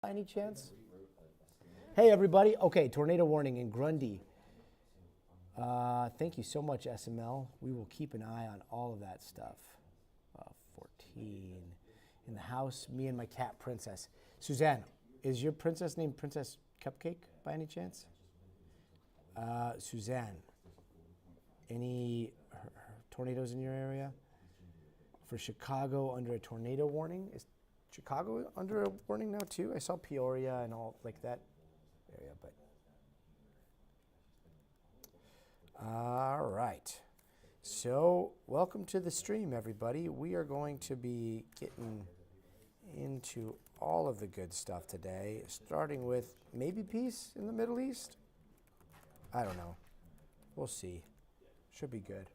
By any chance? Hey, everybody. Okay, tornado warning in Grundy. Thank you so much, SML. We will keep an eye on all of that stuff. 14. In the house, me and my cat, Princess. Suzanne, is your princess named Princess Cupcake by any chance? Suzanne, any tornadoes in your area? For Chicago, under a tornado warning? Is Chicago under a warning now too? I saw Peoria and all like that area, but. All right. So welcome to the stream, everybody. We are going to be getting into all of the good stuff today, starting with maybe peace in the Middle East. I don't know. We'll see. Should be good.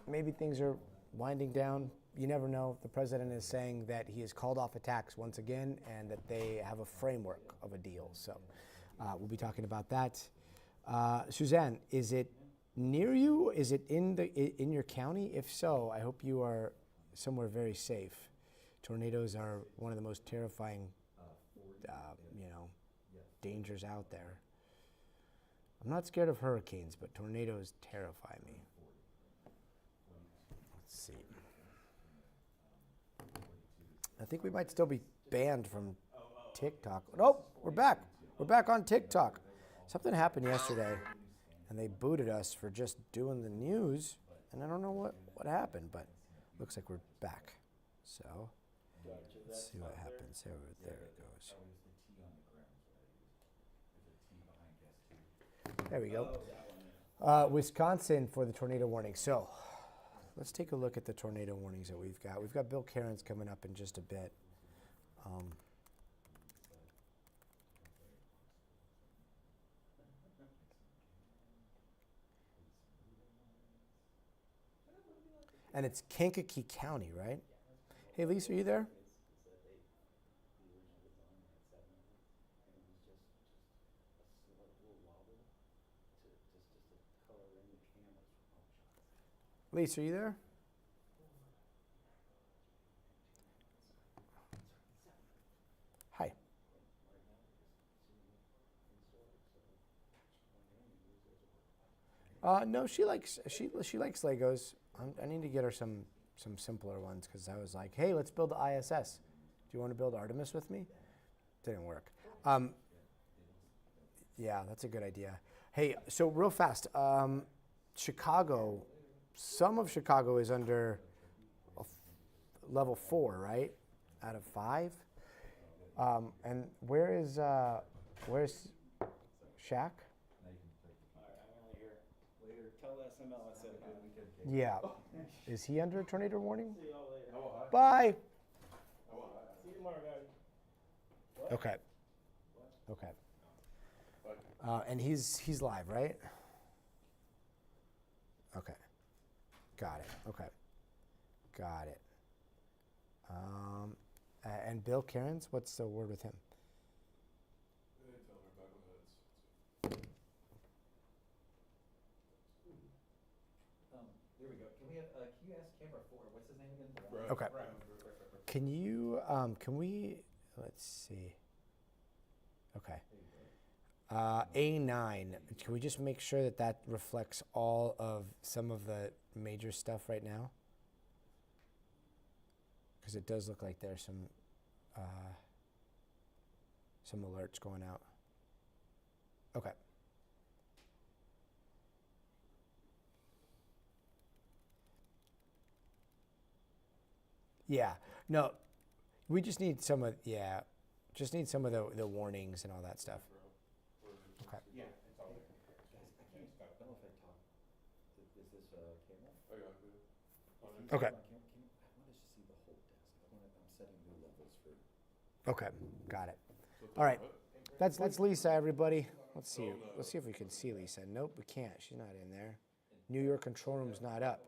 Maybe things are winding down. You never know. The president is saying that he has called off attacks once again and that they have a framework of a deal. So we'll be talking about that. Suzanne, is it near you? Is it in your county? If so, I hope you are somewhere very safe. Tornadoes are one of the most terrifying, dangers out there. I'm not scared of hurricanes, but tornadoes terrify me. Let's see. I think we might still be banned from TikTok. Nope, we're back. We're back on TikTok. Something happened yesterday, and they booted us for just doing the news, and I don't know what happened, but looks like we're back. So let's see what happens. There it goes. There we go. Wisconsin for the tornado warning. So let's take a look at the tornado warnings that we've got. We've got Bill Cairns coming up in just a bit. And it's Kankakee County, right? Hey, Lisa, are you there? Lisa, are you there? Hi. No, she likes Legos. I need to get her some simpler ones because I was like, hey, let's build the ISS. Do you want to build Artemis with me? Didn't work. Yeah, that's a good idea. Hey, so real fast, Chicago. Some of Chicago is under level 4, right? Out of 5. And where's Shaq? Yeah. Is he under a tornado warning? Bye. See you tomorrow, guys. Okay. Okay. And he's live, right? Okay. Got it. Okay. Got it. And Bill Cairns, what's the word with him? There we go. Can you ask camera 4? What's his name again? Okay. Can you? Can we? Let's see. Okay. A9. Can we just make sure that reflects all of some of the major stuff right now? Because it does look like there's some alerts going out. Okay. Yeah. No, we just need some of the warnings and all that stuff. Okay. Yeah, it's all there. Guys, I don't know if I talk. Is this camera? Okay. I want to see the whole desk. I'm setting new levels for. Okay. Got it. All right. That's Lisa, everybody. Let's see. Let's see if we can see Lisa. Nope, we can't. She's not in there. New York control room's not up.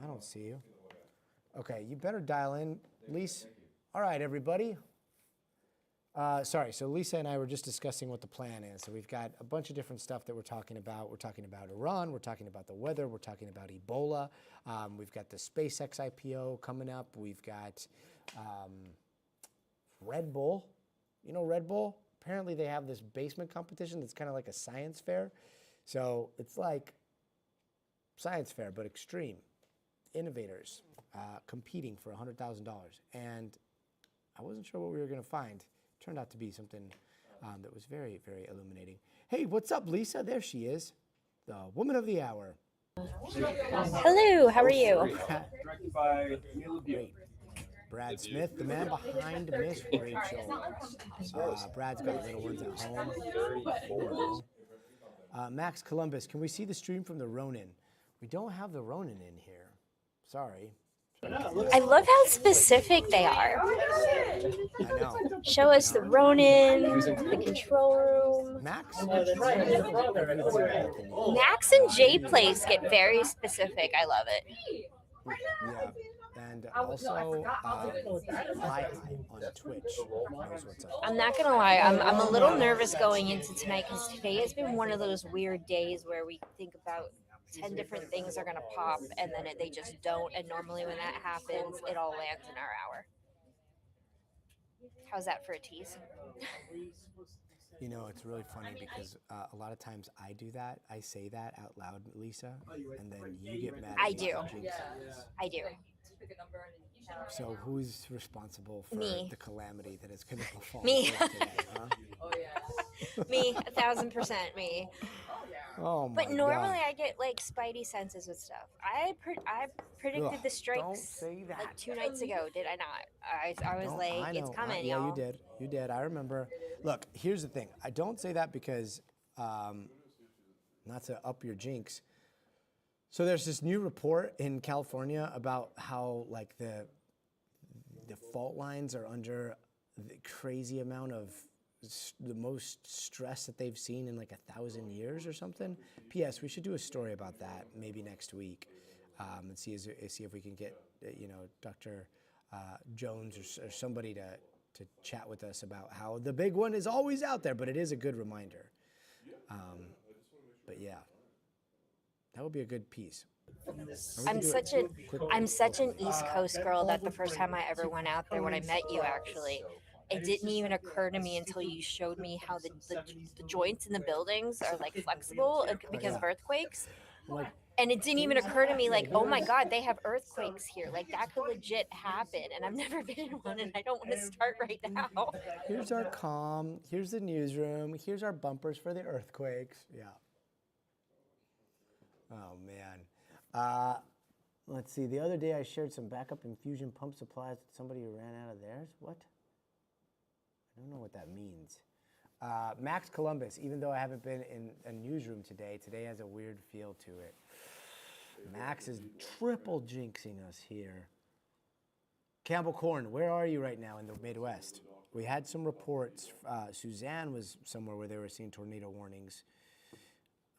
I don't see you. Okay, you better dial in, Lisa. All right, everybody. Sorry, so Lisa and I were just discussing what the plan is. So we've got a bunch of different stuff that we're talking about. We're talking about Iran, we're talking about the weather, we're talking about Ebola. We've got the SpaceX IPO coming up. We've got Red Bull. You know Red Bull? Apparently they have this basement competition that's kind of like a science fair. So it's like science fair, but extreme. Innovators competing for $100,000. And I wasn't sure what we were going to find. Turned out to be something that was very, very illuminating. Hey, what's up, Lisa? There she is, the woman of the hour. Hello, how are you? Great. Brad Smith, the man behind Miss Rachel. Brad's got little ones at home. Max Columbus, can we see the stream from the Ronin? We don't have the Ronin in here. Sorry. I love how specific they are. I know. Show us the Ronin, the control room. Max? Max and Jay Place get very specific. I love it. Yeah. And also, Hi on Twitch knows what's up. I'm not gonna lie, I'm a little nervous going into tonight because today has been one of those weird days where we think about 10 different things are gonna pop and then they just don't. And normally when that happens, it all lands in our hour. How's that for a tease? You know, it's really funny because a lot of times I do that. I say that out loud, Lisa, and then you get mad at I me do. for jinxing this. I do. So who's responsible for Me. the calamity that is going to befall Me. us today, huh? Me, 1,000% me. Oh my But normally God. I get like spidey senses with stuff. I predicted Ugh, the strikes don't say that. like 2 nights ago, did I not? I was Don't- like, I it's know. coming, Yeah, y'all. you did. You did. I remember. Look, here's the thing. I don't say that because, not to up your jinx. So there's this new report in California about how like the fault lines are under the crazy amount of the most stress that they've seen in like 1,000 years or something. P.S. We should do a story about that maybe next week, and see if we can get Dr. Jones or somebody to chat with us about how the big one is always out there, but it is a good reminder. But yeah, that would be a good piece. I'm such an East Coast girl that the first time I ever went out there, when I met you actually, it didn't even occur to me until you showed me how the joints in the buildings are like flexible because of earthquakes. Like, And it didn't even occur to me like, oh my God, they have earthquakes here. Like that could legit happen. And I've never been in one and I don't want to start right now. here's our comm, here's the newsroom, here's our bumpers for the earthquakes. Yeah. Oh man. Let's see. The other day I shared some backup infusion pump supplies with somebody who ran out of theirs. What? I don't know what that means. Max Columbus, even though I haven't been in a newsroom today has a weird feel to it. Max is triple jinxing us here. Campbell Corn, where are you right now in the Midwest? We had some reports. Suzanne was somewhere where they were seeing tornado warnings.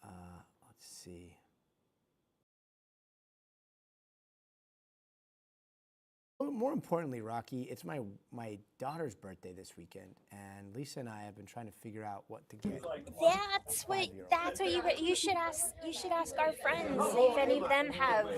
Let's see. More importantly, Rocky, it's my daughter's birthday this weekend, and Lisa and I have been trying to figure out what to get. That's what you should ask our friends if any of them have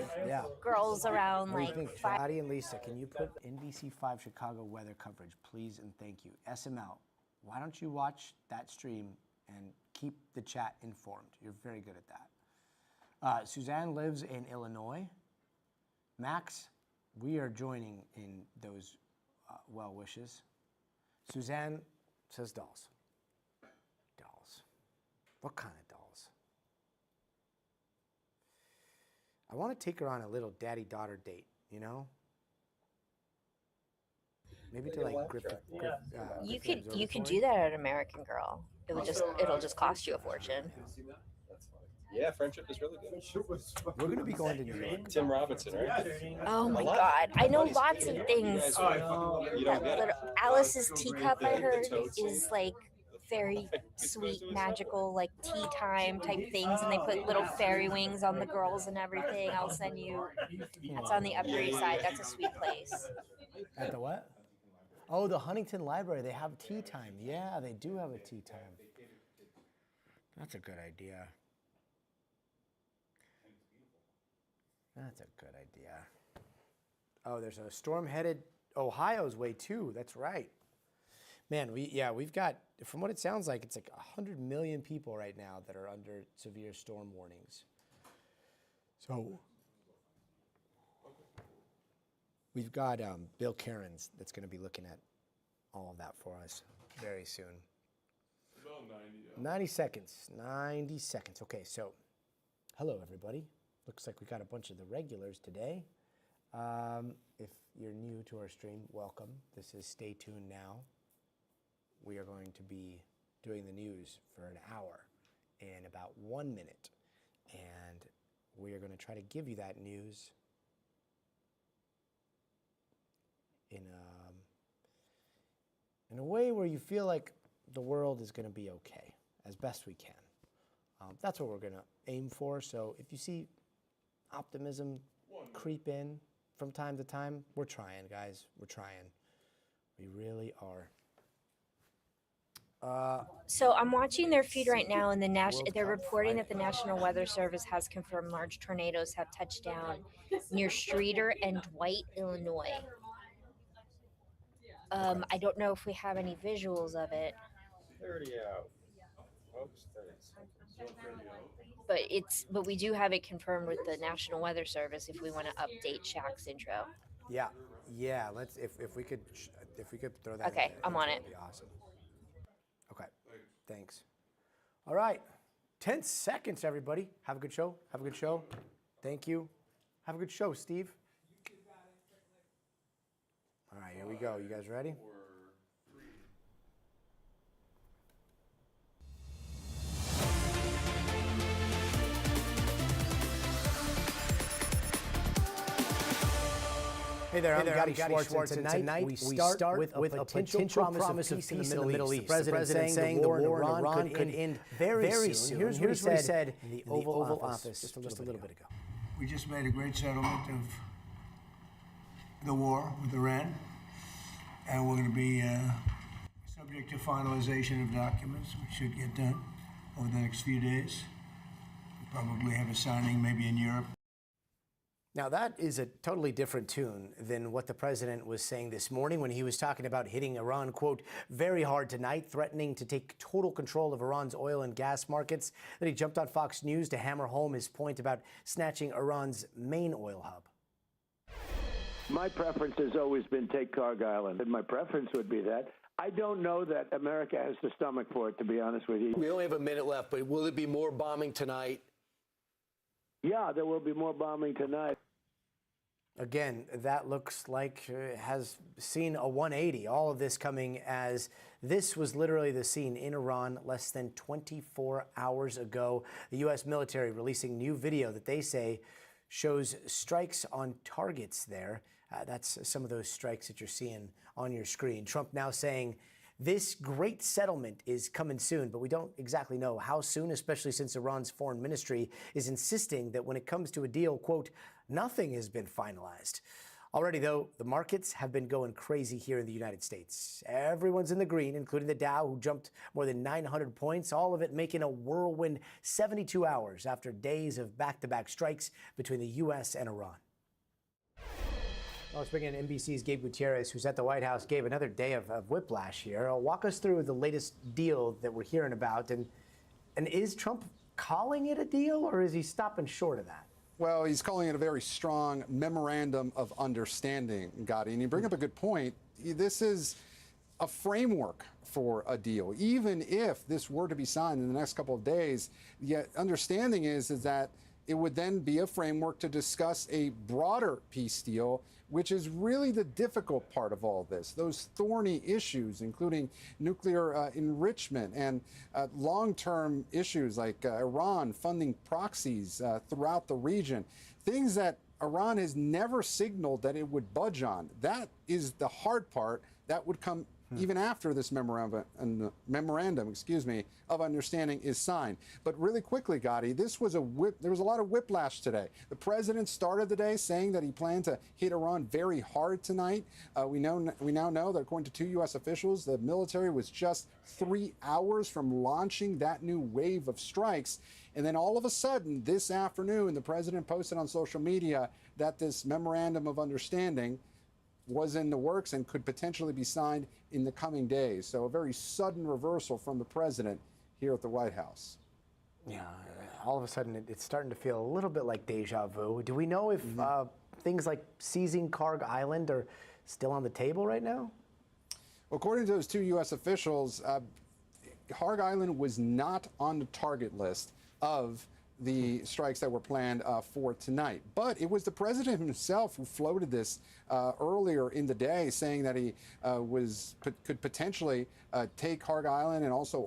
girls around What do you like think, Shadi and Lisa? Can you put NBC5 Chicago weather coverage, please, and thank you. SML, why don't you watch that stream and keep the chat informed? You're very good at that. Suzanne lives in Illinois. Max, we are joining in those well wishes. Suzanne says dolls. Dolls. What kind of dolls? I want to take her on a little daddy-daughter date, you know? Maybe to like you could do that at American Girl. It'll just cost you a fortune. Yeah, friendship is really good. We're going to be going to New York. Tim Robinson, right? Oh my God, I know lots of things. You don't get it. Alice's teacup, I heard, is like very sweet, magical, like tea time type things, and they put little fairy wings on the girls and everything. I'll send you. That's on the Upper East Side. That's a sweet place. At the what? Oh, the Huntington Library, they have tea time. Yeah, they do have a tea time. That's a good idea. That's a good idea. Oh, there's a storm headed Ohio's way too. That's right. Man, we've got, from what it sounds like, it's like 100 million people right now that are under severe storm warnings. So we've got Bill Cairns that's going to be looking at all of that for us very soon. About 90 seconds. 90 seconds. Okay, so hello, everybody. Looks like we got a bunch of the regulars today. If you're new to our stream, welcome. This is Stay Tuned Now. We are going to be doing the news for an hour in about 1 minute. And we are going to try to give you that news in a way where you feel like the world is going to be okay, as best we can. That's what we're going to aim for. So if you see optimism creep in from time to time, we're trying, guys. We're trying. We really are. So I'm watching their feed right now, and they're reporting that the National Weather Service has confirmed large tornadoes have touched down near Streator and Dwight, Illinois. I don't know if we have any visuals of it. 30 out. Oops, 30 seconds. But we do have it confirmed with the National Weather Service if we want to update Shaq's intro. Yeah. Let's if we could throw that. Okay, I'm on it. That'd be awesome. Okay, thanks. All right, 10 seconds, everybody. Have a good show. Have a good show. Thank you. Have a good show, Steve. All right, here we go. You guys ready? Hey there, I'm Gotti Schwartz, and tonight we start with a potential promise of peace in the Middle East. The president saying the war in Iran could end very soon. Here's what he said in the Oval Office just a little bit ago. We just made a great settlement of the war with Iran, and we're going to be subject to finalization of documents, which should get done over the next few days. We'll probably have a signing maybe in Europe. Now, that is a totally different tune than what the president was saying this morning when he was talking about hitting Iran, quote, very hard tonight, threatening to take total control of Iran's oil and gas markets. Then he jumped on Fox News to hammer home his point about snatching Iran's main oil hub. My preference has always been take Cargill, and my preference would be that. I don't know that America has the stomach for it, to be honest with you. We only have a minute left, but will there be more bombing tonight? Yeah, there will be more bombing tonight. Again, that looks like has seen a 180. All of this coming as this was literally the scene in Iran less than 24 hours ago. The U.S. military releasing new video that they say shows strikes on targets there. That's some of those strikes that you're seeing on your screen. Trump now saying this great settlement is coming soon, but we don't exactly know how soon, especially since Iran's foreign ministry is insisting that when it comes to a deal, quote, nothing has been finalized. Already, though, the markets have been going crazy here in the United States. Everyone's in the green, including the Dow, who jumped more than 900 points, all of it making a whirlwind 72 hours after days of back-to-back strikes between the U.S. and Iran. Well, speaking of NBC's Gabe Gutierrez, who's at the White House, gave another day of whiplash here. Walk us through the latest deal that we're hearing about. And is Trump calling it a deal, or is he stopping short of that? Well, he's calling it a very strong memorandum of understanding, Gotti. And you bring up a good point. This is a framework for a deal. Even if this were to be signed in the next couple of days, the understanding is that it would then be a framework to discuss a broader peace deal, which is really the difficult part of all this. Those thorny issues, including nuclear enrichment and long-term issues like Iran funding proxies throughout the region, things that Iran has never signaled that it would budge on. That is the hard part that would come even after this memorandum, of understanding is signed. But really quickly, Gotti, there was a lot of whiplash today. The president started the day saying that he planned to hit Iran very hard tonight. We now know that according to 2 U.S. officials, the military was just 3 hours from launching that new wave of strikes. And then all of a sudden, this afternoon, the president posted on social media that this memorandum of understanding was in the works and could potentially be signed in the coming days. So a very sudden reversal from the president here at the White House. Yeah, all of a sudden it's starting to feel a little bit like deja vu. Do we know if things like seizing Karg Island are still on the table right now? According to those 2 U.S. officials, Karg Island was not on the target list of the strikes that were planned for tonight. But it was the president himself who floated this earlier in the day, saying that he could potentially take Karg Island and also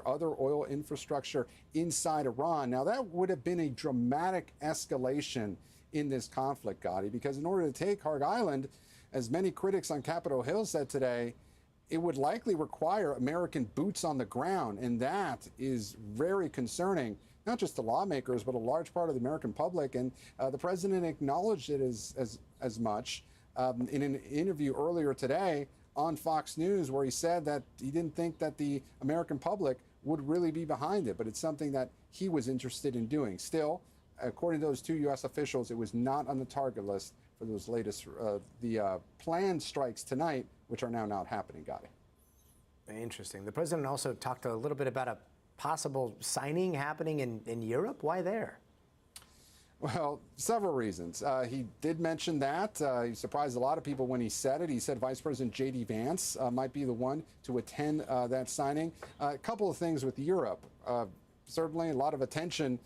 other oil infrastructure inside Iran. Now, that would have been a dramatic escalation in this conflict, Gotti, because in order to take Karg Island, as many critics on Capitol Hill said today, it would likely require American boots on the ground, and that is very concerning, not just to lawmakers, but a large part of the American public. And the president acknowledged it as much in an interview earlier today on Fox News, where he said that he didn't think that the American public would really be behind it, but it's something that he was interested in doing. Still, according to those 2 U.S. officials, it was not on the target list for those latest, planned strikes tonight, which are now not happening, Gotti. Interesting. The president also talked a little bit about a possible signing happening in Europe. Why there? Well, several reasons. He did mention that. He surprised a lot of people when he said it. He said Vice President J.D. Vance might be the one to attend that signing. A couple of things with Europe. Certainly a lot of attention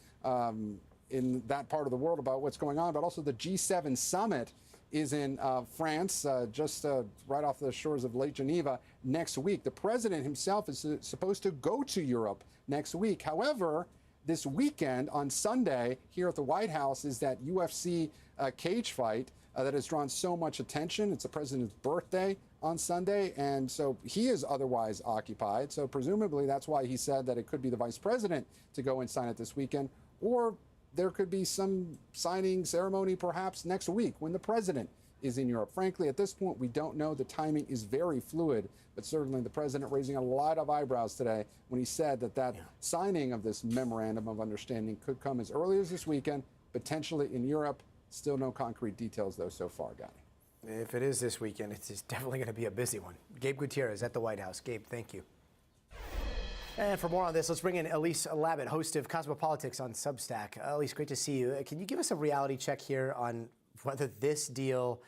in that part of the world about what's going on, but also the G7 summit is in France, just right off the shores of Lake Geneva next week. The president himself is supposed to go to Europe next week. However, this weekend on Sunday here at the White House is that UFC cage fight that has drawn so much attention. It's the president's birthday on Sunday, and so he is otherwise occupied. So presumably that's why he said that it could be the vice president to go and sign it this weekend, or there could be some signing ceremony perhaps next week when the president is in Europe. Frankly, at this point, we don't know. The timing is very fluid, but certainly the president raising a lot of eyebrows today when he said that signing of this memorandum of understanding could come as early as this weekend, potentially in Europe. Still no concrete details, though, so far, Gotti. If it is this weekend, it's definitely going to be a busy one. Gabe Gutierrez at the White House. Gabe, thank you. And for more on this, let's bring in Elise Labott, host of Cosmopolitics on Substack. Elise, great to see you. Can you give us a reality check here on whether this deal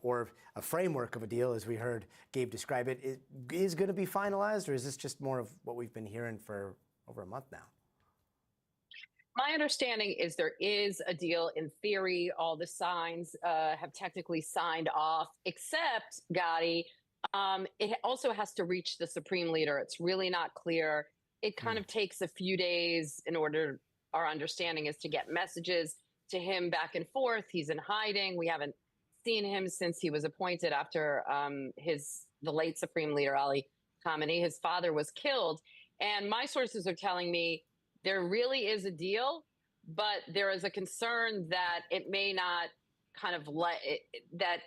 or a framework of a deal, as we heard Gabe describe it, is going to be finalized, or is this just more of what we've been hearing for over a month now? My understanding is there is a deal in theory. All the signs have technically signed off, except, Gotti, it also has to reach the supreme leader. It's really not clear. It kind of takes a few days in order, our understanding is, to get messages to him back and forth. He's in hiding. We haven't seen him since he was appointed after the late supreme leader, Ali Khamenei. His father was killed. And my sources are telling me there really is a deal, but there is a concern that it may not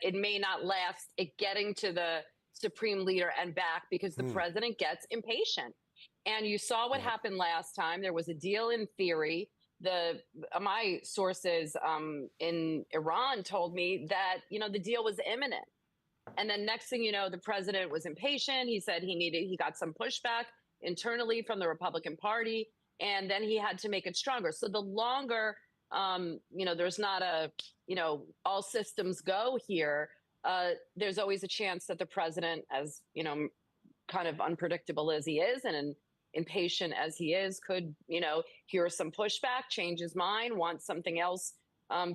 it may not last it getting to the supreme leader and back, because the president gets impatient. And you saw what happened last time. There was a deal in theory. My sources in Iran told me that, the deal was imminent. And then next thing you know, the president was impatient. He said he got some pushback internally from the Republican Party, and then he had to make it stronger. So the longer, there's not all systems go here, there's always a chance that the president, as, kind of unpredictable as he is and impatient as he is, could, hear some pushback, change his mind, want something else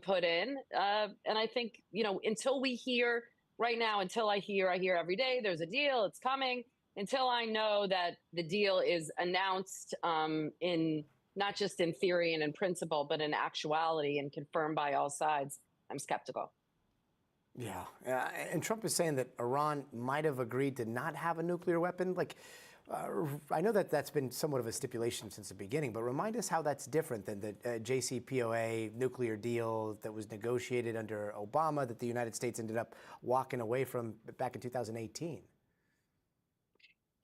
put in. And I think, until we hear right now, I hear every day there's a deal, it's coming. Until I know that the deal is announced in not just in theory and in principle, but in actuality and confirmed by all sides, I'm skeptical. Yeah, and Trump is saying that Iran might have agreed to not have a nuclear weapon. Like, I know that that's been somewhat of a stipulation since the beginning, but remind us how that's different than the JCPOA nuclear deal that was negotiated under Obama that the United States ended up walking away from back in 2018.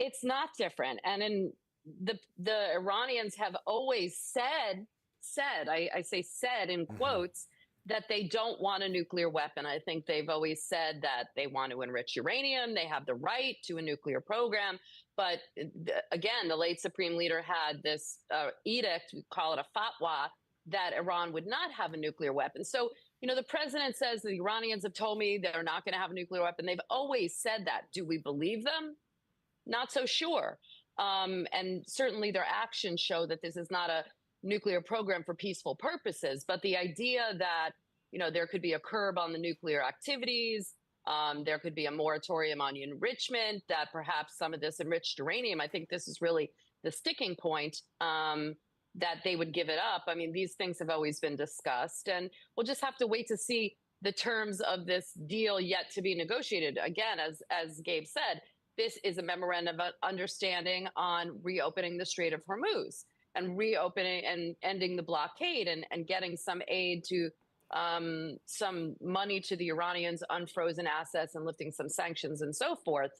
It's not different. And in the Iranians have always said, I say said in quotes, that they don't want a nuclear weapon. I think they've always said that they want to enrich uranium. They have the right to a nuclear program. But again, the late Supreme Leader had this edict, we call it a fatwa, that Iran would not have a nuclear weapon. So, you know, the president says the Iranians have told me they're not going to have a nuclear weapon. They've always said that. Do we believe them? Not so sure. And certainly their actions show that this is not a nuclear program for peaceful purposes. But the idea that, you know, there could be a curb on the nuclear activities, there could be a moratorium on enrichment, that perhaps some of this enriched uranium, I think this is really the sticking point, that they would give it up. I mean, these things have always been discussed, and we'll just have to wait to see the terms of this deal yet to be negotiated. Again, as Gabe said, this is a memorandum of understanding on reopening the Strait of Hormuz and reopening and ending the blockade and getting some aid to some money to the Iranians, unfrozen assets, and lifting some sanctions and so forth.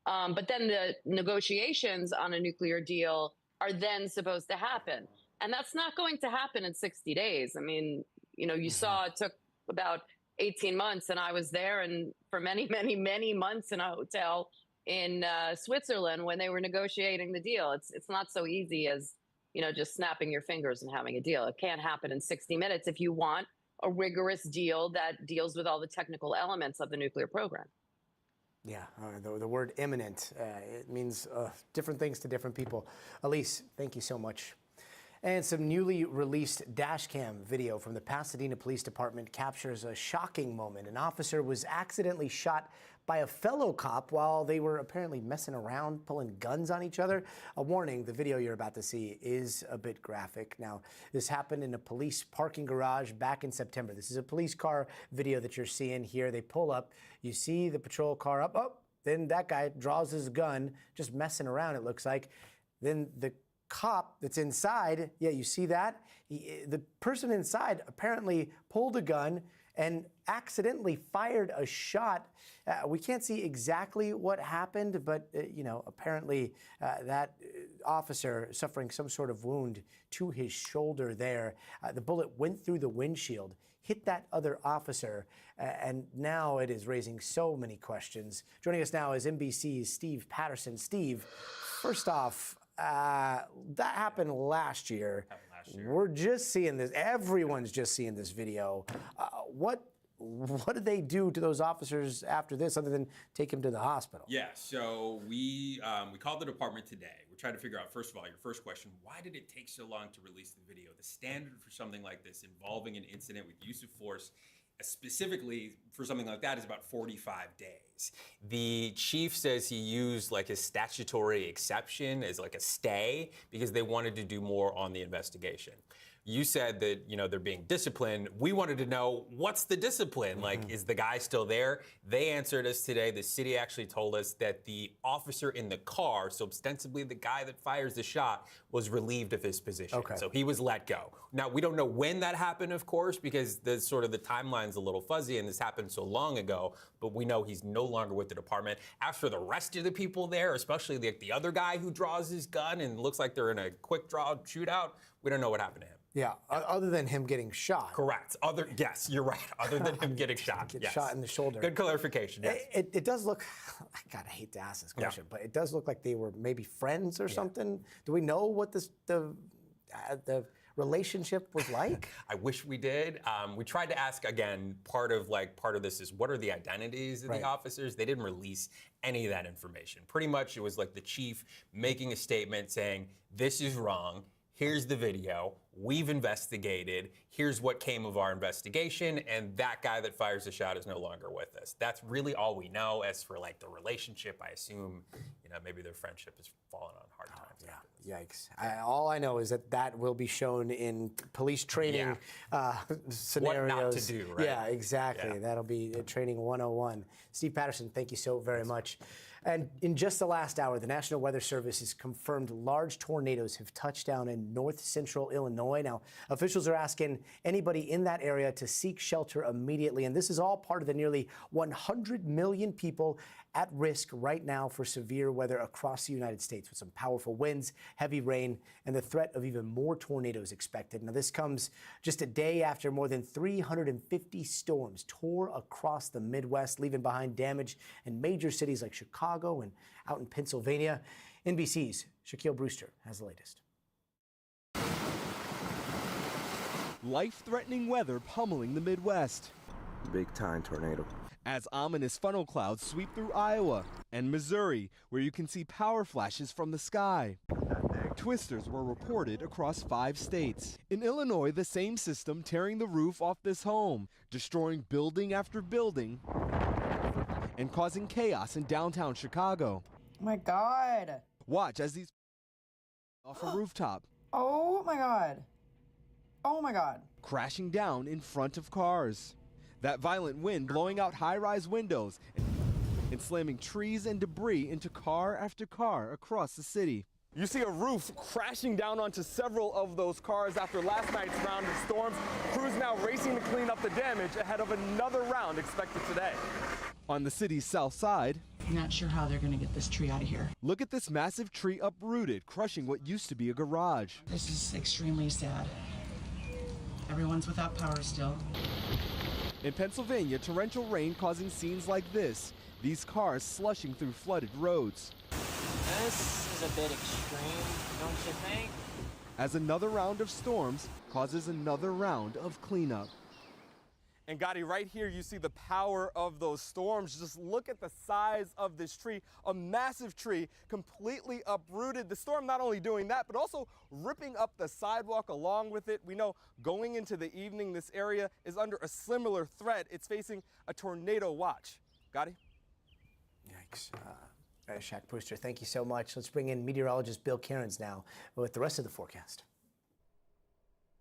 But then the negotiations on a nuclear deal are then supposed to happen. And that's not going to happen in 60 days. I mean, you know, you saw it took about 18 months, and I was there and for many, many, many months in a hotel in Switzerland when they were negotiating the deal. It's not so easy as, you know, just snapping your fingers and having a deal. It can't happen in 60 minutes if you want a rigorous deal that deals with all the technical elements of the nuclear program. Yeah, the word imminent, it means different things to different people. Elise, thank you so much. And some newly released dash cam video from the Pasadena Police Department captures a shocking moment. An officer was accidentally shot by a fellow cop while they were apparently messing around, pulling guns on each other. A warning, the video you're about to see is a bit graphic. Now, this happened in a police parking garage back in September. This is a police car video that you're seeing here. They pull up, you see the patrol car up, oh, then that guy draws his gun, just messing around, it looks like. Then the cop that's inside, yeah, you see that? The person inside apparently pulled a gun and accidentally fired a shot. We can't see exactly what happened, but you know, apparently that officer suffering some sort of wound to his shoulder there. The bullet went through the windshield, hit that other officer, and now it is raising so many questions. Joining us now is NBC's Steve Patterson. Steve, first off, that happened last year. We're just seeing this. Everyone's just seeing this video. What did they do to those officers after this, other than take them to the hospital? Yeah, so we called the department today. We're trying to figure out, first of all, your first question: why did it take so long to release the video? The standard for something like this involving an incident with use of force, specifically for something like that, is about 45 days. The chief says he used like a statutory exception as like a stay because they wanted to do more on the investigation. You said that, you know, they're being disciplined. We wanted to know, what's the discipline? Like, is the guy still there? They answered us today. The city actually told us that the officer in the car, so ostensibly the guy that fires the shot, was relieved of his position. Okay. So he was let go. Now, we don't know when that happened, of course, because the timeline's a little fuzzy and this happened so long ago, but we know he's no longer with the department. As for the rest of the people there, especially the other guy who draws his gun and looks like they're in a quick draw shootout, we don't know what happened to him. Yeah, other than him getting shot. Correct. Yes, you're right. Other than him getting shot. Yes. Shot in the shoulder. Good clarification. Yes. It does look, God, I hate to ask this question, but it does look like they were maybe friends or something. Do we know what the relationship was like? I wish we did. We tried to ask, again, part of this is, what are the identities of the officers? They didn't release any of that information. Pretty much it was like the chief making a statement saying, this is wrong. here's the video, we've investigated, here's what came of our investigation, and that guy that fires the shot is no longer with us. That's really all we know. As for like the relationship, I assume, maybe their friendship has fallen on hard times. Yeah, yikes. All I know is that will be shown in police training scenarios. What not to do, right? Yeah, exactly. Yeah. That'll be training 101. Steve Patterson, thank you so very much. And in just the last hour, the National Weather Service has confirmed large tornadoes have touched down in north central Illinois. Now, officials are asking anybody in that area to seek shelter immediately. And this is all part of the nearly 100 million people at risk right now for severe weather across the United States, with some powerful winds, heavy rain, and the threat of even more tornadoes expected. Now, this comes just a day after more than 350 storms tore across the Midwest, leaving behind damage in major cities like Chicago and out in Pennsylvania. NBC's Shaquille Brewster has the latest. Life-threatening weather pummeling the Midwest. Big time tornado. As ominous funnel clouds sweep through Iowa and Missouri, where you can see power flashes from the sky. Twisters were reported across 5 states. In Illinois, the same system tearing the roof off this home, destroying building after building, and causing chaos in downtown Chicago. Oh my God. Watch as these off a rooftop. Oh my God. Oh my God. Crashing down in front of cars. That violent wind blowing out high-rise windows and slamming trees and debris into car after car across the city. You see a roof crashing down onto several of those cars after last night's round of storms. Crews now racing to clean up the damage ahead of another round expected today. On the city's south side, I'm not sure how they're going to get this tree out of here. Look at this massive tree uprooted, crushing what used to be a garage. This is extremely sad. Everyone's without power still. In Pennsylvania, torrential rain causing scenes like this. These cars slushing through flooded roads. This is a bit extreme, don't you think? As another round of storms causes another round of cleanup. And Gotti, right here you see the power of those storms. Just look at the size of this tree, a massive tree completely uprooted. The storm not only doing that, but also ripping up the sidewalk along with it. We know going into the evening, this area is under a similar threat. It's facing a tornado watch. Gotti? Yikes. Shaq Brewster, thank you so much. Let's bring in meteorologist Bill Cairns now with the rest of the forecast.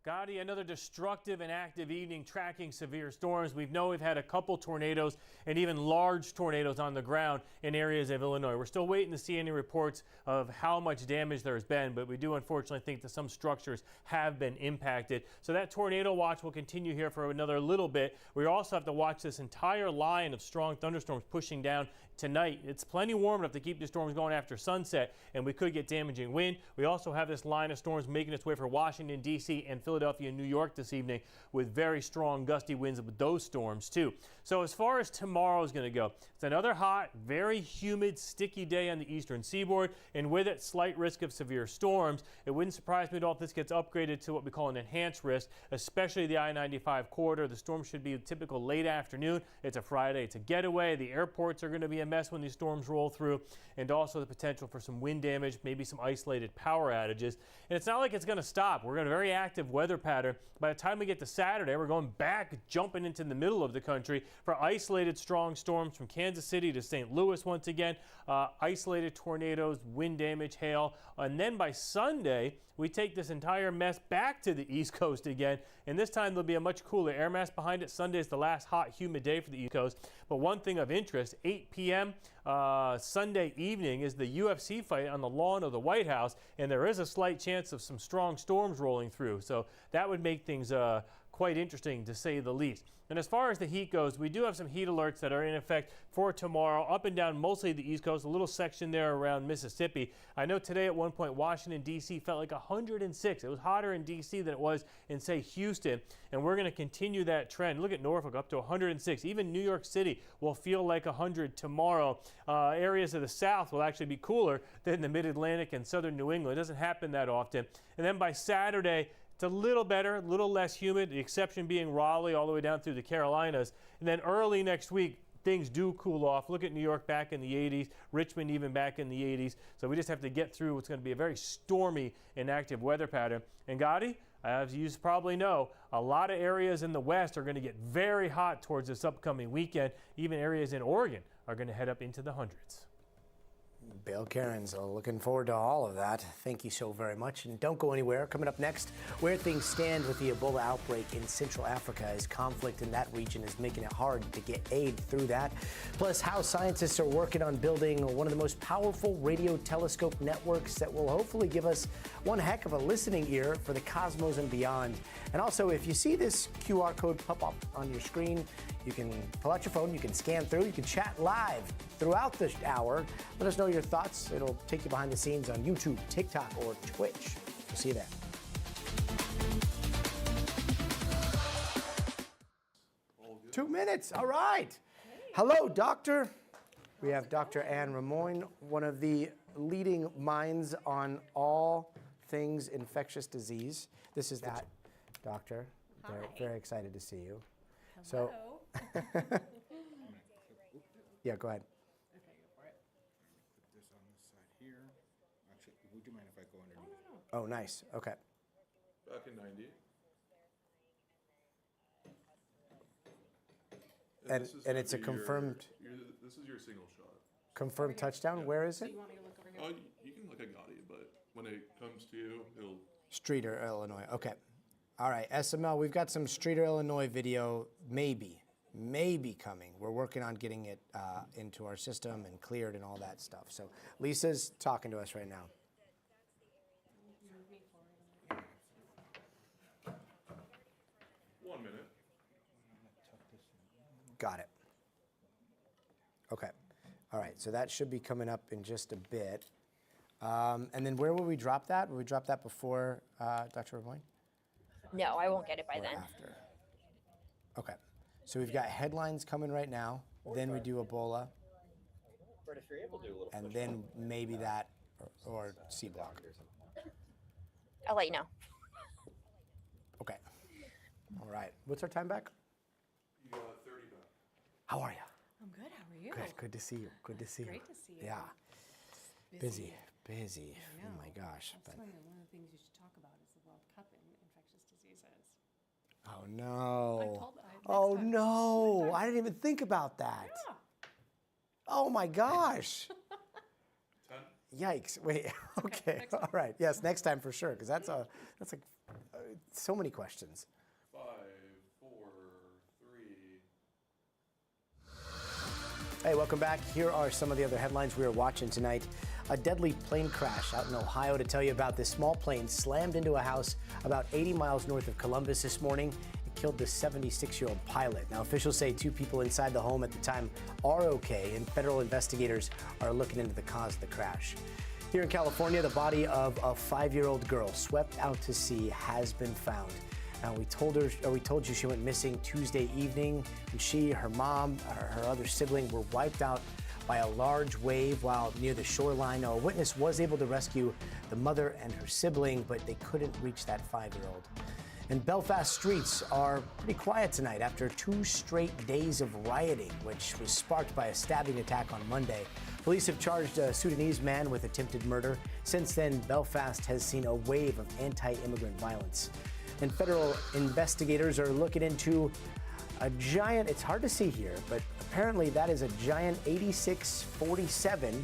Gotti, another destructive and active evening tracking severe storms. We've had a couple tornadoes and even large tornadoes on the ground in areas of Illinois. We're still waiting to see any reports of how much damage there has been, but we do unfortunately think that some structures have been impacted. So that tornado watch will continue here for another little bit. We also have to watch this entire line of strong thunderstorms pushing down tonight. It's plenty warm enough to keep the storms going after sunset, and we could get damaging wind. We also have this line of storms making its way for Washington, D.C. and Philadelphia and New York this evening with very strong gusty winds with those storms too. So as far as tomorrow is going to go, it's another hot, very humid, sticky day on the eastern seaboard, and with it, slight risk of severe storms. It wouldn't surprise me at all if this gets upgraded to what we call an enhanced risk, especially the I-95 corridor. The storm should be a typical late afternoon. It's a Friday. It's a getaway. The airports are going to be a mess when these storms roll through, and also the potential for some wind damage, maybe some isolated power outages. And it's not like it's going to stop. We're in a very active weather pattern. By the time we get to Saturday, we're going back, jumping into the middle of the country for isolated strong storms from Kansas City to St. Louis once again, isolated tornadoes, wind damage, hail. And then by Sunday, we take this entire mess back to the East Coast again, and this time there'll be a much cooler air mass behind it. Sunday is the last hot, humid day for the East Coast. But one thing of interest, 8 p.m. Sunday evening is the UFC fight on the lawn of the White House, and there is a slight chance of some strong storms rolling through. So that would make things quite interesting, to say the least. And as far as the heat goes, we do have some heat alerts that are in effect for tomorrow, up and down mostly the East Coast, a little section there around Mississippi. I know today at one point Washington, D.C. felt like 106. It was hotter in D.C. than it was in, say, Houston. And we're going to continue that trend. Look at Norfolk, up to 106. Even New York City will feel like 100 tomorrow. Areas of the South will actually be cooler than the Mid-Atlantic and southern New England. It doesn't happen that often. And then by Saturday, it's a little better, a little less humid, the exception being Raleigh all the way down through the Carolinas. And then early next week, things do cool off. Look at New York back in the 80s, Richmond even back in the 80s. So we just have to get through what's going to be a very stormy and active weather pattern. And Gotti, as you probably know, a lot of areas in the west are going to get very hot towards this upcoming weekend. Even areas in Oregon are going to head up into the hundreds. Bill Cairns, looking forward to all of that. Thank you so very much. And don't go anywhere. Coming up next, where things stand with the Ebola outbreak in Central Africa as conflict in that region is making it hard to get aid through that. Plus, how scientists are working on building one of the most powerful radio telescope networks that will hopefully give us one heck of a listening ear for the cosmos and beyond. And also, if you see this QR code pop up on your screen, you can pull out your phone, you can scan through, you can chat live throughout the hour. Let us know your thoughts. It'll take you behind the scenes on YouTube, TikTok, or Twitch. We'll see you there. All good. 2 minutes. All right. Hello, doctor. We have Dr. Anne Ramoyne, one of the leading minds on all things infectious disease. This is that, doctor. Very, very excited to see you. Hello. Yeah, go ahead. Okay, go for it. Put this on this side here. Actually, would you mind if I go underneath? Oh, nice. Okay. Back in 90. And it's a confirmed this is your single shot. confirmed touchdown. Where is it? You want me to look over here? Oh, you can look at Gotti, but when it comes to you, he'll. Streeter, Illinois. Okay. All right, SML, we've got some Streeter, Illinois video, maybe coming. We're working on getting it into our system and cleared and all that stuff. So Lisa's talking to us right now. 1 minute. Got it. Okay. All right, so that should be coming up in just a bit. And then where will we drop that? Will we drop that before Dr. Ramoyne? No, I won't get it by Or then. after? Okay. So we've got headlines coming right now. Then we do Ebola. But if you're able to do a little And push then up, maybe that or C block. I'll let you know. Okay. All right. What's our time back? You got 30 back. How are you? I'm good. How are you? Good. Good to see you. Good to see you. Great to see you. Yeah. Busy. I Oh know. my gosh. That's But one of the things you should talk about is the World Cup in infectious diseases. oh no. next Oh time. no. I didn't even think about that. Yeah. Oh my gosh. 10. Yikes. Wait. Okay. All right. Yes, next time for sure, because that's like so many questions. 5, 4, 3. Hey, welcome back. Here are some of the other headlines we are watching tonight. A deadly plane crash out in Ohio to tell you about. This small plane slammed into a house about 80 miles north of Columbus this morning. It killed the 76-year-old pilot. Now, officials say 2 people inside the home at the time are okay, and federal investigators are looking into the cause of the crash. Here in California, the body of a 5-year-old girl swept out to sea has been found. Now, we told you she went missing Tuesday evening, and she, her mom, her other sibling were wiped out by a large wave while near the shoreline. Now, a witness was able to rescue the mother and her sibling, but they couldn't reach that 5-year-old. And Belfast streets are pretty quiet tonight after 2 straight days of rioting, which was sparked by a stabbing attack on Monday. Police have charged a Sudanese man with attempted murder. Since then, Belfast has seen a wave of anti-immigrant violence. And federal investigators are looking into a giant, it's hard to see here, but apparently that is a giant 8647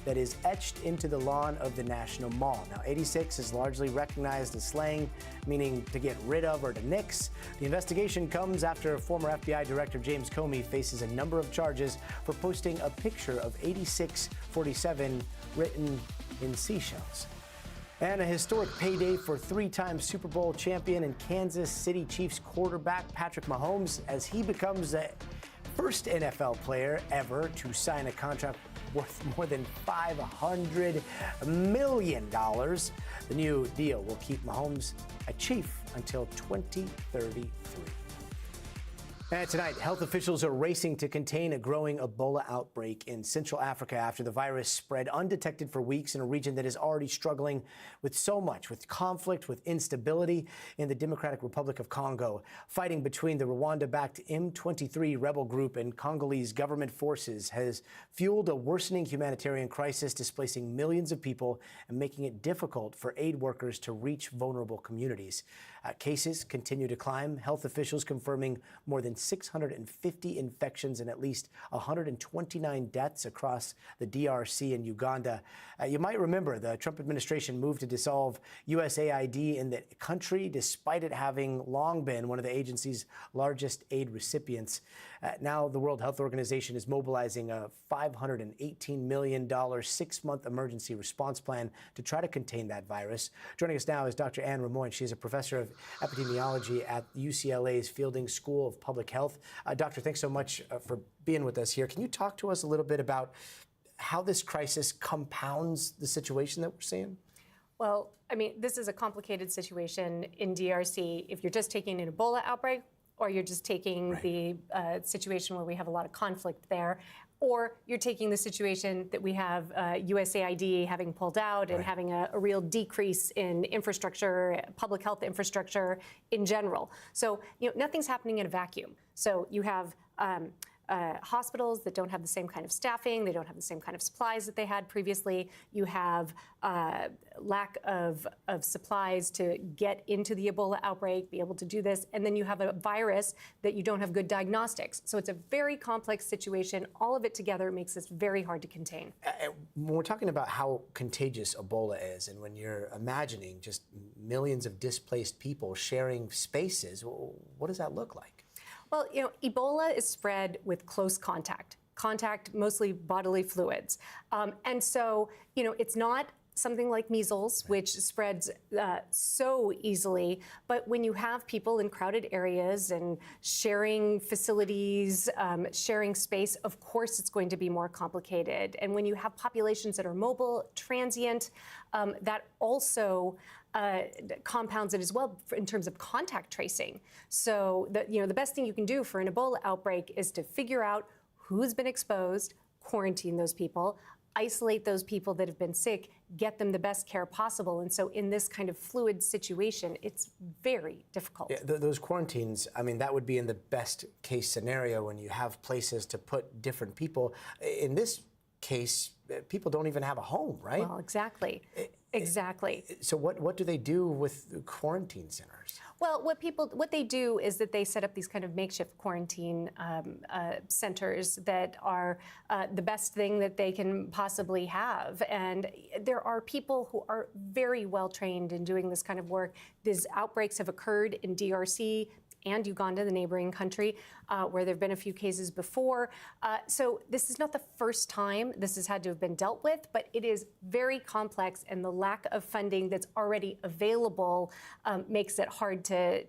that is etched into the lawn of the National Mall. Now, 86 is largely recognized as slang, meaning to get rid of or to nix. The investigation comes after former FBI Director James Comey faces a number of charges for posting a picture of 8647 written in seashells. And a historic payday for 3-time Super Bowl champion and Kansas City Chiefs quarterback Patrick Mahomes as he becomes the first NFL player ever to sign a contract worth more than $500 million. The new deal will keep Mahomes a Chief until 2033. And tonight, health officials are racing to contain a growing Ebola outbreak in Central Africa after the virus spread undetected for weeks in a region that is already struggling with so much, with conflict, with instability in the Democratic Republic of Congo. Fighting between the Rwanda-backed M23 rebel group and Congolese government forces has fueled a worsening humanitarian crisis, displacing millions of people and making it difficult for aid workers to reach vulnerable communities. Cases continue to climb, health officials confirming more than 650 infections and at least 129 deaths across the DRC and Uganda. You might remember the Trump administration moved to dissolve USAID in the country, despite it having long been one of the agency's largest aid recipients. Now the World Health Organization is mobilizing a $518 million 6-month emergency response plan to try to contain that virus. Joining us now is Dr. Anne Ramoin. She is a professor of epidemiology at UCLA's Fielding School of Public Health. Doctor, thanks so much for being with us here. Can you talk to us a little bit about how this crisis compounds the situation that we're seeing? Well, I mean, this is a complicated situation in DRC. If you're just taking an Ebola outbreak, or you're just taking the situation where we have a lot of conflict there, or you're taking the situation that we have USAID having pulled out and having a real decrease in infrastructure, public health infrastructure in general. So, nothing's happening in a vacuum. So you have hospitals that don't have the same kind of staffing, they don't have the same kind of supplies that they had previously. You have lack of supplies to get into the Ebola outbreak, be able to do this, and then you have a virus that you don't have good diagnostics. So it's a very complex situation. All of it together makes this very hard to contain. When we're talking about how contagious Ebola is, and when you're imagining just millions of displaced people sharing spaces, what does that look like? Well, Ebola is spread with close contact, mostly bodily fluids. And so, it's not something like measles, which spreads so easily. But when you have people in crowded areas and sharing facilities, sharing space, of course it's going to be more complicated. And when you have populations that are mobile, transient, that also compounds it as well in terms of contact tracing. So the best thing you can do for an Ebola outbreak is to figure out who's been exposed, quarantine those people, isolate those people that have been sick, get them the best care possible. And so in this kind of fluid situation, it's very difficult. Yeah, those quarantines, I mean, that would be in the best case scenario when you have places to put different people. In this case, people don't even have a home, right? Well, exactly. Exactly. So what do they do with quarantine centers? Well, what they do is that they set up these kind of makeshift quarantine centers that are the best thing that they can possibly have. And there are people who are very well trained in doing this kind of work. These outbreaks have occurred in DRC and Uganda, the neighboring country, where there have been a few cases before. So this is not the first time this has had to have been dealt with, but it is very complex, and the lack of funding that's already available makes it hard to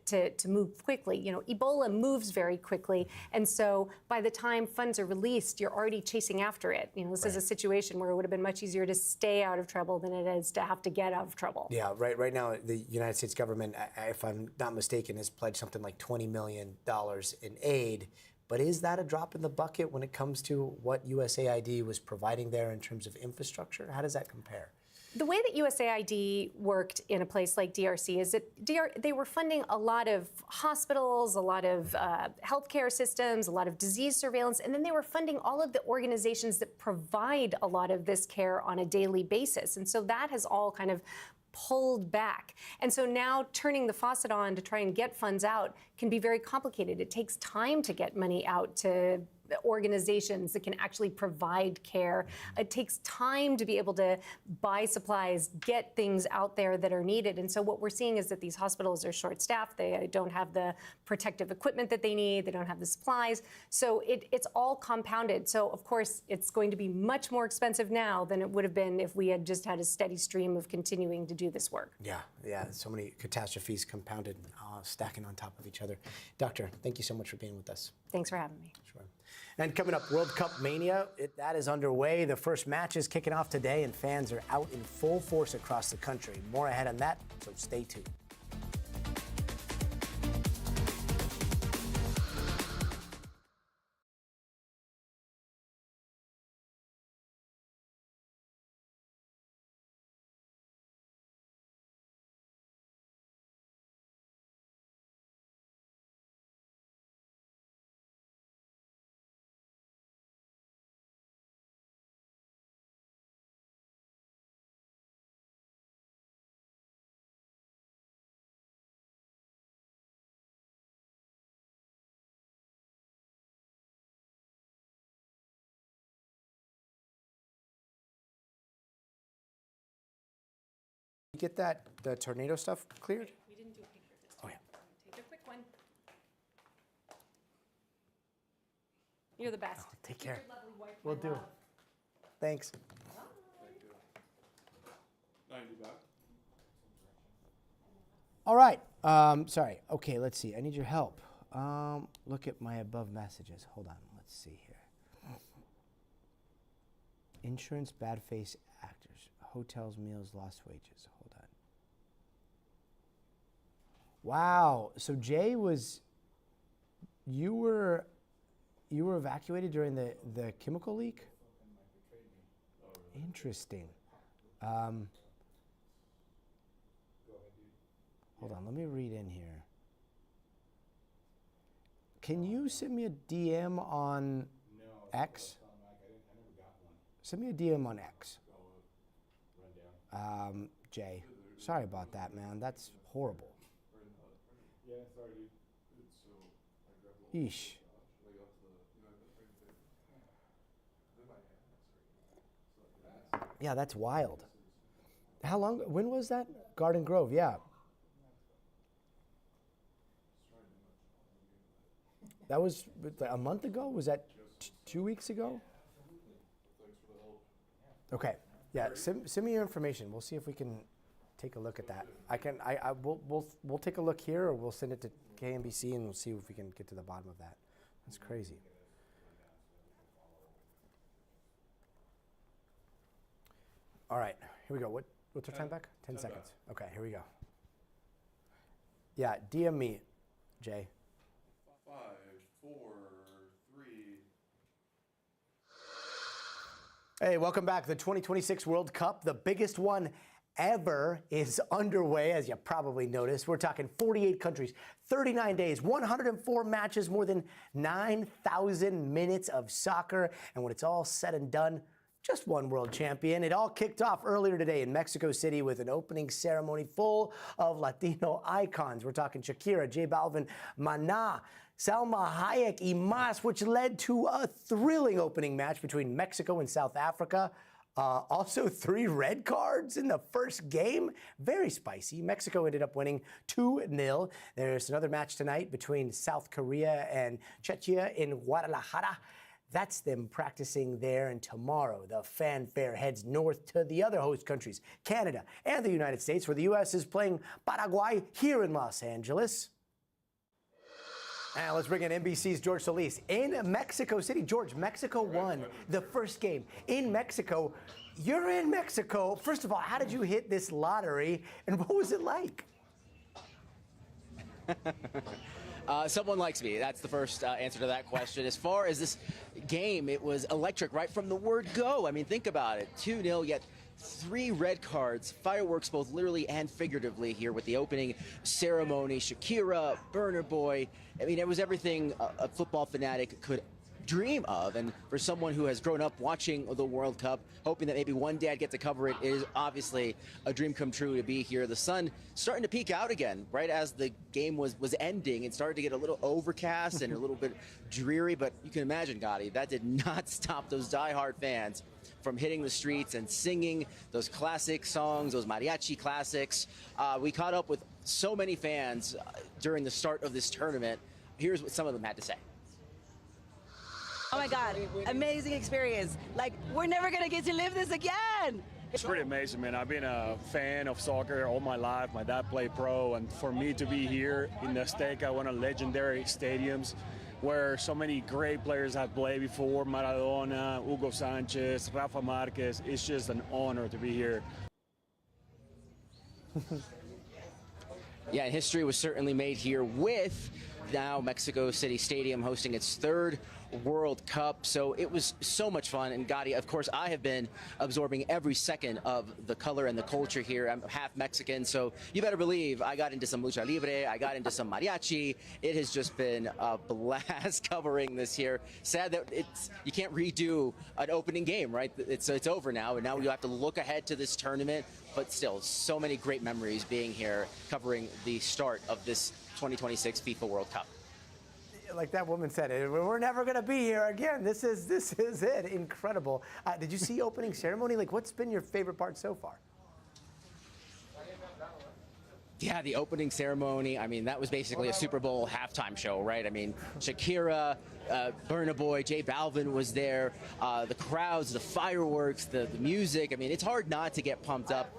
move quickly. Ebola moves very quickly, and so by the time funds are released, you're already chasing after it. This is a situation where it would have been much easier to stay out of trouble than it is to have to get out of trouble. Yeah, right now, the United States government, if I'm not mistaken, has pledged something like $20 million in aid. But is that a drop in the bucket when it comes to what USAID was providing there in terms of infrastructure? How does that compare? The way that USAID worked in a place like DRC is that they were funding a lot of hospitals, a lot of healthcare systems, a lot of disease surveillance, and then they were funding all of the organizations that provide a lot of this care on a daily basis. And so that has all kind of pulled back. And so now turning the faucet on to try and get funds out can be very complicated. It takes time to get money out to organizations that can actually provide care. It takes time to be able to buy supplies, get things out there that are needed. And so what we're seeing is that these hospitals are short-staffed. They don't have the protective equipment that they need. They don't have the supplies. So it's all compounded. So of course, it's going to be much more expensive now than it would have been if we had just had a steady stream of continuing to do this work. Yeah, so many catastrophes compounded, stacking on top of each other. Doctor, thank you so much for being with us. Thanks for having me. Sure. And coming up, World Cup Mania, that is underway. The first match is kicking off today, and fans are out in full force across the country. More ahead on that, so stay tuned. get the tornado stuff cleared? We didn't do a picture this Oh, time. yeah. Take a quick one. You're the best. Take Keep your care. lovely wife, Will my do. love. Thanks. Thank you. 90 back. All right. Sorry. Okay, let's see. I need your help. Look at my above messages. Hold on. Let's see here. Insurance, bad face actors, hotels, meals, lost wages. Hold on. Wow. So Jay you were evacuated during the chemical leak? Interesting. Hold on, let me read in here. Can you send me a DM on X? Send me a DM on X. Jay, sorry about that, man. That's horrible. Yeesh. Yeah, that's wild. How long? When was that? Garden Grove, yeah. That was a month ago? Was that 2 weeks ago? Okay. Yeah. Send me your information. We'll see if we can take a look at that. We'll take a look here, or we'll send it to KNBC and we'll see if we can get to the bottom of that. That's crazy. All right. Here we go. What's our time back? 10 seconds. Okay. Here we go. Yeah. DM me, Jay. 5, 4, 3. Hey, welcome back. The 2026 World Cup, the biggest one ever, is underway, as you probably noticed. We're talking 48 countries, 39 days, 104 matches, more than 9,000 minutes of soccer. And when it's all said and done, just one world champion. It all kicked off earlier today in Mexico City with an opening ceremony full of Latino icons. We're talking Shakira, J Balvin, Maná, Salma Hayek, y más, which led to a thrilling opening match between Mexico and South Africa. Also, 3 red cards in the first game. Very spicy. Mexico ended up winning 2-0. There's another match tonight between South Korea and Czechia in Guadalajara. That's them practicing there, and tomorrow the fanfare heads north to the other host countries, Canada and the United States, where the U.S. is playing Paraguay here in Los Angeles. And let's bring in NBC's George Solis in Mexico City. George, Mexico won the first game in Mexico. You're in Mexico. First of all, how did you hit this lottery, and what was it like? Someone likes me. That's the first answer to that question. As far as this game, it was electric right from the word go. I mean, think about it. 2-0, yet 3 red cards, fireworks both literally and figuratively here with the opening ceremony. Shakira, Burner Boy. I mean, it was everything a football fanatic could dream of. And for someone who has grown up watching the World Cup, hoping that maybe one day I'd get to cover it, is obviously a dream come true to be here. The sun starting to peek out again right as the game was ending. It started to get a little overcast and a little bit dreary, but you can imagine, Gotti, that did not stop those diehard fans from hitting the streets and singing those classic songs, those mariachi classics. We caught up with so many fans during the start of this tournament. Here's what some of them had to say. Oh my God, amazing experience. Like, we're never gonna get to live this again. It's pretty amazing, man. I've been a fan of soccer all my life. My dad played pro, and for me to be here in the Azteca, one of legendary stadiums where so many great players have played before, Maradona, Hugo Sanchez, Rafa Marquez, it's just an honor to be here. Yeah, history was certainly made here with now Mexico City Stadium hosting its 3rd World Cup. So it was so much fun. And Gotti, of course, I have been absorbing every second of the color and the culture here. I'm half Mexican, so you better believe I got into some lucha libre, I got into some mariachi. It has just been a blast covering this here. Sad that you can't redo an opening game, right? It's over now, and now you have to look ahead to this tournament. But still, so many great memories being here covering the start of this 2026 FIFA World Cup. Like that woman said, we're never going to be here again. This is it. Incredible. Did you see opening ceremony? Like, what's been your favorite part so far? Yeah, the opening ceremony, I mean, that was basically a Super Bowl halftime show, right? I mean, Shakira, Burna Boy, J Balvin was there, the crowds, the fireworks, the music. I mean, it's hard not to get pumped up.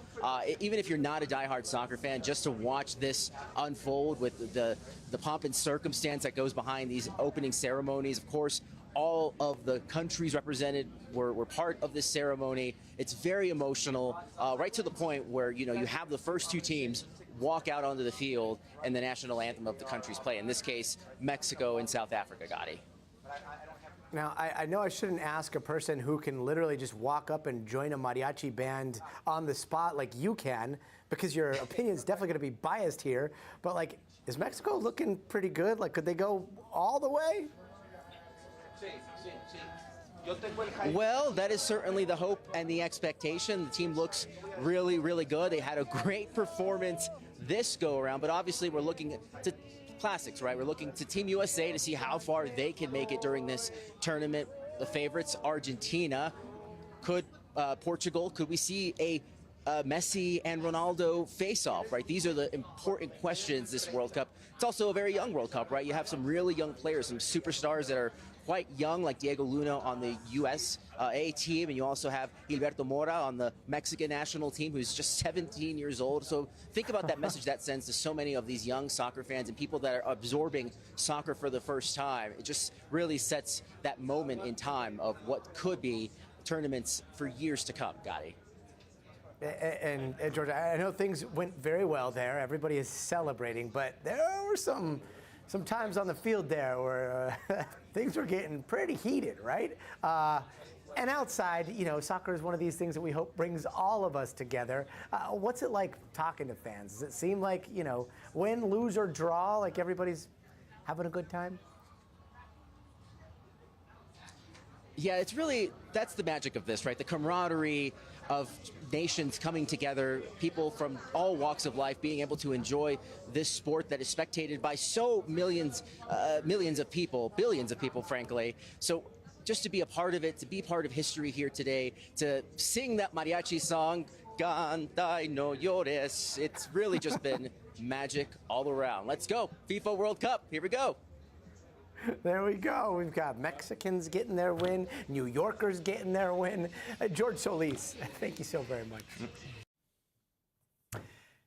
Even if you're not a diehard soccer fan, just to watch this unfold with the pomp and circumstance that goes behind these opening ceremonies. Of course, all of the countries represented were part of this ceremony. It's very emotional, right to the point where, you have the first two teams walk out onto the field and the national anthem of the countries play. In this case, Mexico and South Africa, Gotti. Now, I know I shouldn't ask a person who can literally just walk up and join a mariachi band on the spot like you can, because your opinion is definitely going to be biased here. But, like, is Mexico looking pretty good? Like, could they go all the way? Well, that is certainly the hope and the expectation. The team looks really, really good. They had a great performance this go-around, but obviously we're looking to classics, right? We're looking to Team USA to see how far they can make it during this tournament. The favorites, Argentina. Could Portugal, could we see a Messi and Ronaldo face-off, right? These are the important questions this World Cup. It's also a very young World Cup, right? You have some really young players, some superstars that are quite young, like Diego Luna on the U.S. A team, and you also have Gilberto Mora on the Mexican national team, who's just 17 years old. So think about that message that sends to so many of these young soccer fans and people that are absorbing soccer for the first time. It just really sets that moment in time of what could be tournaments for years to come, Gotti. And George, I know things went very well there. Everybody is celebrating, but there were some times on the field there where things were getting pretty heated, right? And outside, soccer is one of these things that we hope brings all of us together. What's it like talking to fans? Does it seem like, win, lose, or draw, like everybody's having a good time? Yeah, that's the magic of this, right? The camaraderie of nations coming together, people from all walks of life being able to enjoy this sport that is spectated by so millions of people, billions of people, frankly. So just to be a part of it, to be part of history here today, to sing that mariachi song, Canta y no llores, it's really just been magic all around. Let's go. FIFA World Cup. Here we go. There we go. We've got Mexicans getting their win, New Yorkers getting their win. George Solis, thank you so very much.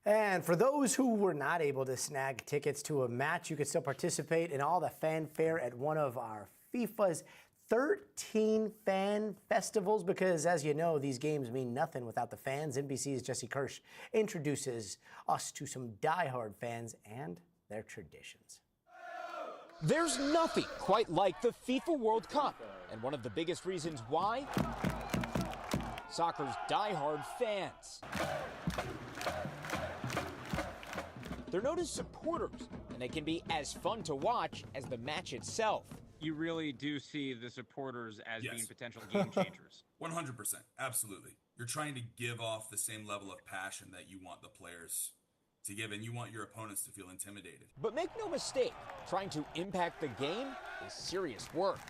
And for those who were not able to snag tickets to a match, you could still participate in all the fanfare at one of our FIFA's 13 fan festivals, because as you know, these games mean nothing without the fans. NBC's Jesse Kirsch introduces us to some diehard fans and their traditions. There's nothing quite like the FIFA World Cup, and one of the biggest reasons why? Soccer's diehard fans. They're known as supporters, and they can be as fun to watch as the match itself. You really do see the supporters as being potential game changers. 100%, absolutely. You're trying to give off the same level of passion that you want the players to give, and you want your opponents to feel intimidated. But make no mistake, trying to impact the game is serious work.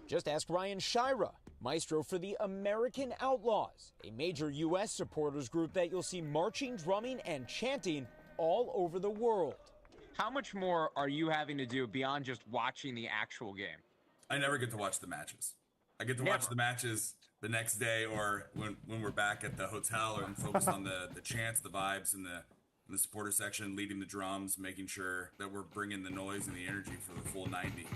Just ask Ryan Shira, maestro for the American Outlaws, a major U.S. supporters group that you'll see marching, drumming, and chanting all over the world. How much more are you having to do beyond just watching the actual game? I never get to watch the matches. I get to watch the matches the next day, or when we're back at the hotel, and focus on the chants, the vibes, and the supporter section, leading the drums, making sure that we're bringing the noise and the energy for the full 90.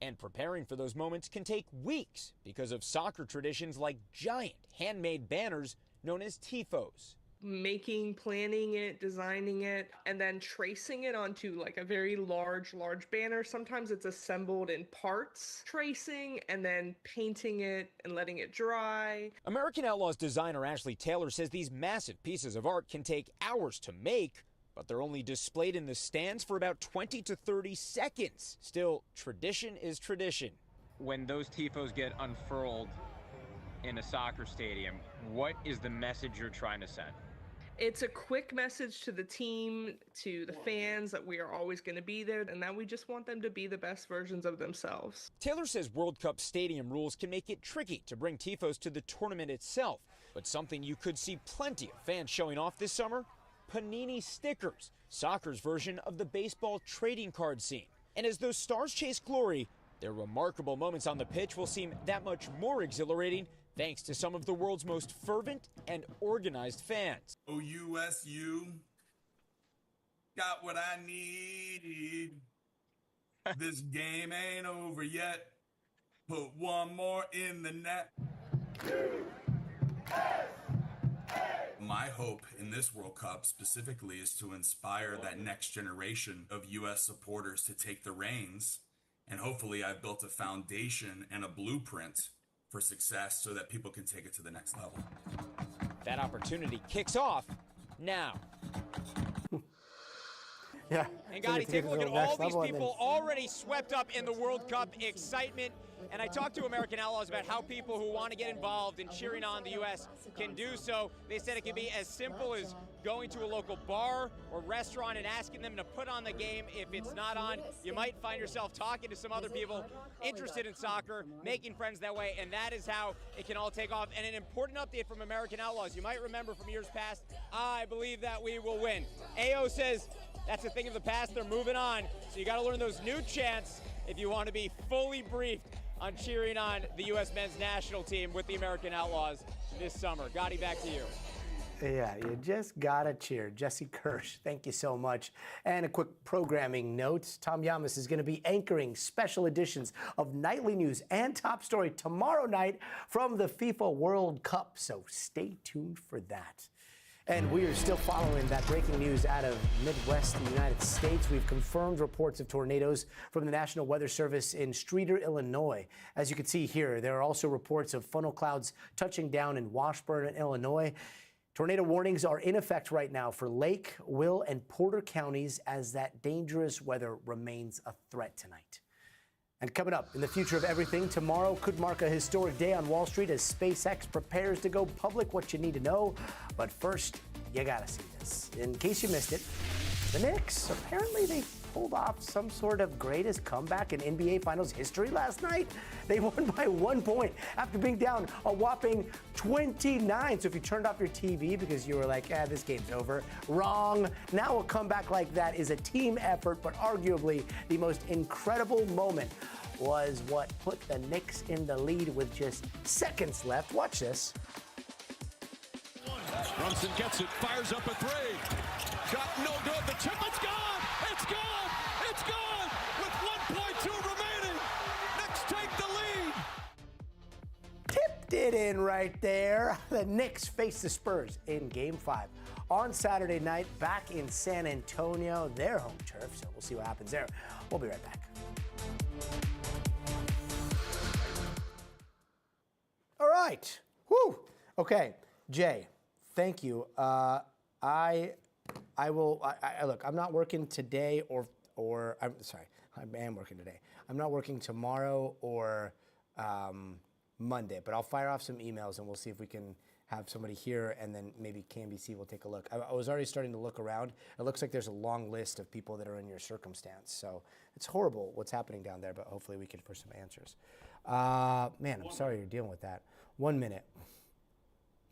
And preparing for those moments can take weeks because of soccer traditions like giant handmade banners known as tifos. Planning it, designing it, and then tracing it onto like a very large banner. Sometimes it's assembled in parts, tracing and then painting it and letting it dry. American Outlaws designer Ashley Taylor says these massive pieces of art can take hours to make, but they're only displayed in the stands for about 20 to 30 seconds. Still, tradition is tradition. When those tifos get unfurled in a soccer stadium, what is the message you're trying to send? It's a quick message to the team, to the fans, that we are always going to be there and that we just want them to be the best versions of themselves. Taylor says World Cup stadium rules can make it tricky to bring tifos to the tournament itself, But something you could see plenty of fans showing off this summer, Panini stickers, soccer's version of the baseball trading card scene. And as those stars chase glory, their remarkable moments on the pitch will seem that much more exhilarating thanks to some of the world's most fervent and organized fans. OUSU got what I need. This game ain't over yet. Put one more in the net. My hope in this World Cup specifically is to inspire that next generation of U.S. supporters to take the reins. And hopefully I've built a foundation and a blueprint for success so that people can take it to the next level. That opportunity kicks off now. Yeah. And Gotti, take a look at all these people already swept up in the World Cup excitement. And I talked to American Outlaws about how people who want to get involved in cheering on the U.S. can do so. They said it can be as simple as going to a local bar or restaurant and asking them to put on the game. If it's not on, you might find yourself talking to some other people interested in soccer, making friends that way, and that is how it can all take off. And an important update from American Outlaws. You might remember from years past, I believe that we will win. AO says that's a thing of the past. They're moving on. So you got to learn those new chants if you want to be fully briefed on cheering on the U.S. men's national team with the American Outlaws this summer. Gotti, back to you. Yeah, you just gotta cheer. Jesse Kirsch, thank you so much. And a quick programming note, Tom Yamas is gonna be anchoring special editions of Nightly News and Top Story tomorrow night from the FIFA World Cup, so stay tuned for that. And we are still following that breaking news out of Midwest United States. We've confirmed reports of tornadoes from the National Weather Service in Streator, Illinois. As you can see here, there are also reports of funnel clouds touching down in Washburn, Illinois. Tornado warnings are in effect right now for Lake, Will, and Porter counties as that dangerous weather remains a threat tonight. And coming up in the future of everything, tomorrow could mark a historic day on Wall Street as SpaceX prepares to go public. What you need to know. But first, you gotta see this. In case you missed it, the Knicks, apparently they pulled off some sort of greatest comeback in NBA Finals history last night. They won by 1 point after being down a whopping 29. So if you turned off your TV because you were like, this game's over, wrong. Now a comeback like that is a team effort, but arguably the most incredible moment was what put the Knicks in the lead with just seconds left. Watch this. Brunson gets it, fires up a three. Shot no good. The chip, it's gone! It's gone! It's gone! With 1.2 remaining. Knicks take the lead. Tipped it in right there. The Knicks face the Spurs in Game 5 on Saturday night back in San Antonio, their home turf. So we'll see what happens there. We'll be right back. All right. Whew. Okay, Jay, thank you. I will look, I'm not working today or I'm sorry, I am working today. I'm not working tomorrow or Monday, but I'll fire off some emails and we'll see if we can have somebody here and then maybe KNBC will take a look. I was already starting to look around. It looks like there's a long list of people that are in your circumstance. So it's horrible what's happening down there, but hopefully we can push some answers. Man, I'm sorry you're dealing with that. 1 minute.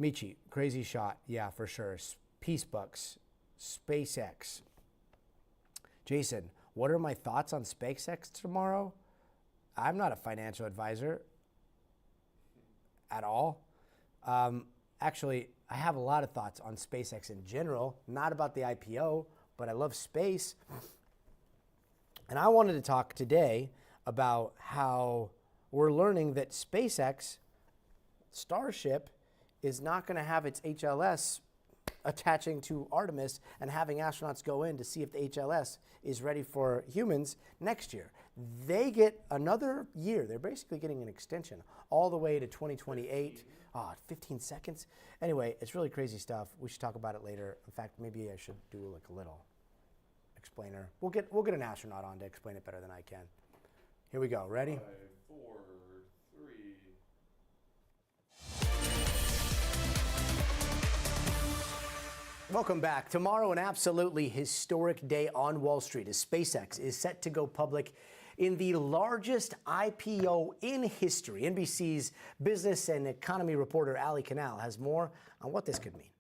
Michi, crazy shot. Yeah, for sure. Peace Bucks. SpaceX. Jason, what are my thoughts on SpaceX tomorrow? I'm not a financial advisor at all. Actually, I have a lot of thoughts on SpaceX in general, not about the IPO, but I love space. And I wanted to talk today about how we're learning that SpaceX Starship is not going to have its HLS attaching to Artemis and having astronauts go in to see if the HLS is ready for humans next year. They get another year. They're basically getting an extension all the way to 2028. 15 seconds. Anyway, it's really crazy stuff. We should talk about it later. In fact, maybe I should do like a little explainer. We'll get an astronaut on to explain it better than I can. Here we go. Ready? 5, 4, 3. Welcome back. Tomorrow, an absolutely historic day on Wall Street as SpaceX is set to go public in the largest IPO in history. NBC's business and economy reporter Ali Canal has more on what this could mean.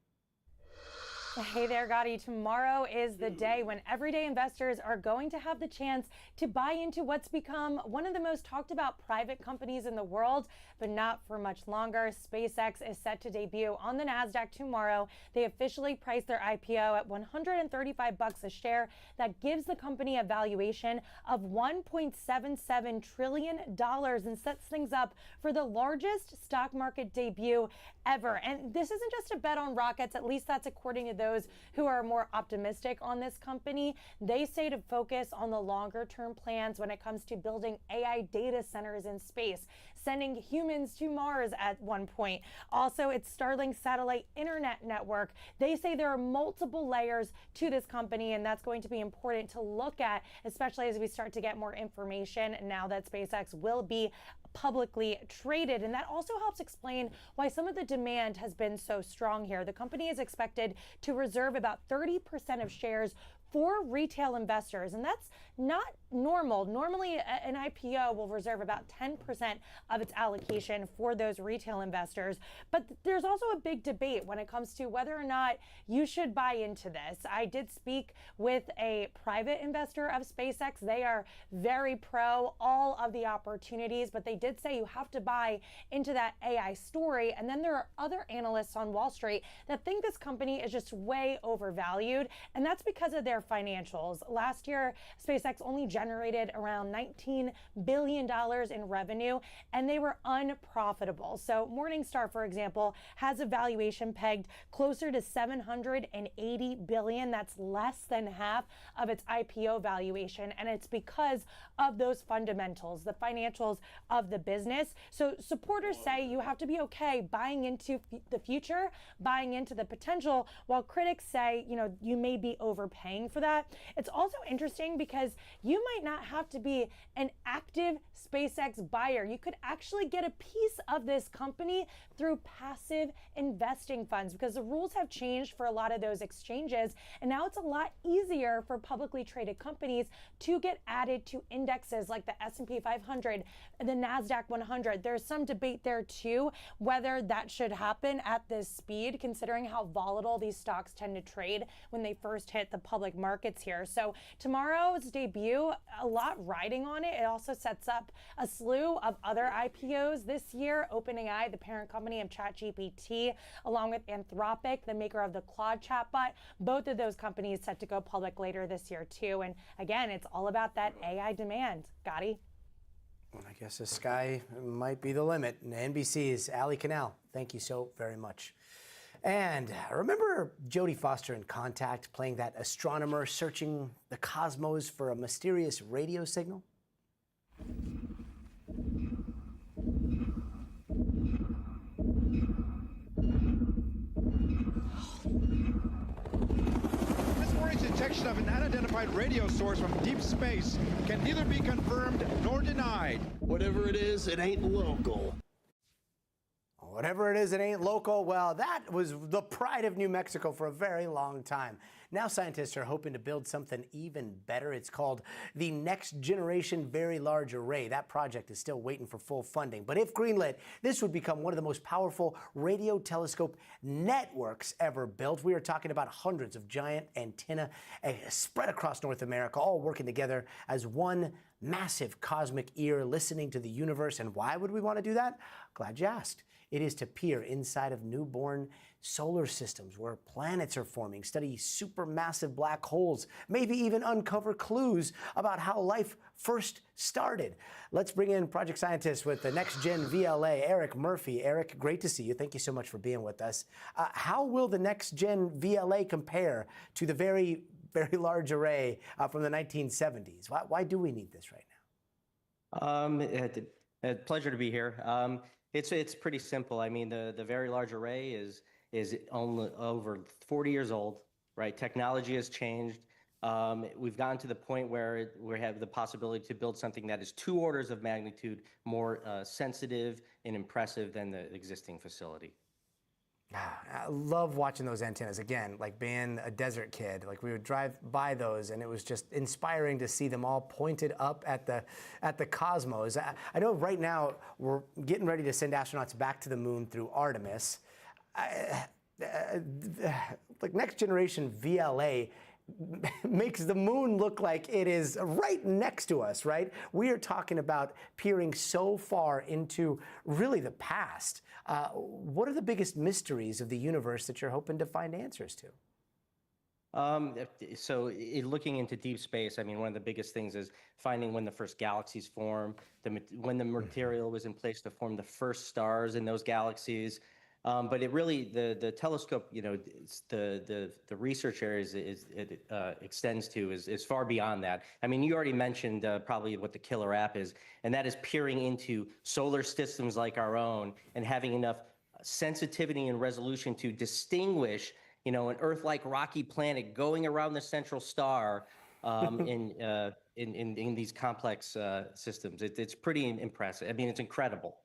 Hey there, Gotti. Tomorrow is the day when everyday investors are going to have the chance to buy into what's become one of the most talked about private companies in the world, but not for much longer. SpaceX is set to debut on the NASDAQ tomorrow. They officially priced their IPO at $135 a share. That gives the company a valuation of $1.77 trillion and sets things up for the largest stock market debut ever. And this isn't just a bet on rockets, at least that's according to those who are more optimistic on this company. They say to focus on the longer term plans when it comes to building AI data centers in space, sending humans to Mars at one point. Also, its Starlink satellite internet network. They say there are multiple layers to this company, and that's going to be important to look at, especially as we start to get more information now that SpaceX will be publicly traded. And that also helps explain why some of the demand has been so strong here. The company is expected to reserve about 30% of shares for retail investors, and that's not normal. Normally, an IPO will reserve about 10% of its allocation for those retail investors. But there's also a big debate when it comes to whether or not you should buy into this. I did speak with a private investor of SpaceX. They are very pro all of the opportunities, but they did say you have to buy into that AI story. And then there are other analysts on Wall Street that think this company is just way overvalued, and that's because of their financials. Last year, SpaceX only generated around $19 billion in revenue, and they were unprofitable. So Morningstar, for example, has a valuation pegged closer to $780 billion. That's less than half of its IPO valuation, and it's because of those fundamentals, the financials of the business. So supporters say you have to be okay buying into the future, buying into the potential, while critics say, you may be overpaying for that. It's also interesting because you might not have to be an active SpaceX buyer. You could actually get a piece of this company through passive investing funds, because the rules have changed for a lot of those exchanges, and now it's a lot easier for publicly traded companies to get added to indexes like the S&P 500 and the NASDAQ 100. There's some debate there too whether that should happen at this speed, considering how volatile these stocks tend to trade when they first hit the public markets here. So tomorrow's debut, a lot riding on it. It also sets up a slew of other IPOs this year. OpenAI, the parent company of ChatGPT, along with Anthropic, the maker of the Claude chatbot. Both of those companies set to go public later this year too. And again, it's all about that AI demand. Gotti? I guess the sky might be the limit. And NBC's Ali Canal, thank you so very much. And remember Jodie Foster in Contact playing that astronomer searching the cosmos for a mysterious radio signal? This morning's detection of an unidentified radio source from deep space can neither be confirmed nor denied. Whatever it is, it ain't local. Whatever it is, it ain't local. Well, that was the pride of New Mexico for a very long time. Now scientists are hoping to build something even better. It's called the Next Generation Very Large Array. That project is still waiting for full funding. But if greenlit, this would become one of the most powerful radio telescope networks ever built. We are talking about hundreds of giant antennae spread across North America, all working together as one massive cosmic ear listening to the universe. And why would we want to do that? Glad you asked. It is to peer inside of newborn solar systems where planets are forming, study supermassive black holes, maybe even uncover clues about how life first started. Let's bring in project scientist with the Next Gen VLA, Eric Murphy. Eric, great to see you. Thank you so much for being with us. How will the Next Gen VLA compare to the very large array from the 1970s? Why do we need this right now? A pleasure to be here. It's pretty simple. I mean, the Very Large Array is only over 40 years old, right? Technology has changed. We've gotten to the point where we have the possibility to build something that is 2 orders of magnitude more sensitive and impressive than the existing facility. I love watching those antennas. Again, like being a desert kid, like we would drive by those and it was just inspiring to see them all pointed up at the cosmos. I know right now we're getting ready to send astronauts back to the moon through Artemis. Like next generation VLA makes the moon look like it is right next to us, right? We are talking about peering so far into really the past. What are the biggest mysteries of the universe that you're hoping to find answers to? Looking into deep space, I mean, one of the biggest things is finding when the first galaxies form, when the material was in place to form the first stars in those galaxies. But it really, the telescope, you know, the research areas it extends to is far beyond that. I mean, you already mentioned probably what the killer app is, and that is peering into solar systems like our own and having enough sensitivity and resolution to distinguish, you know, an Earth-like rocky planet going around the central star in these complex systems. It's pretty impressive. I mean, it's incredible.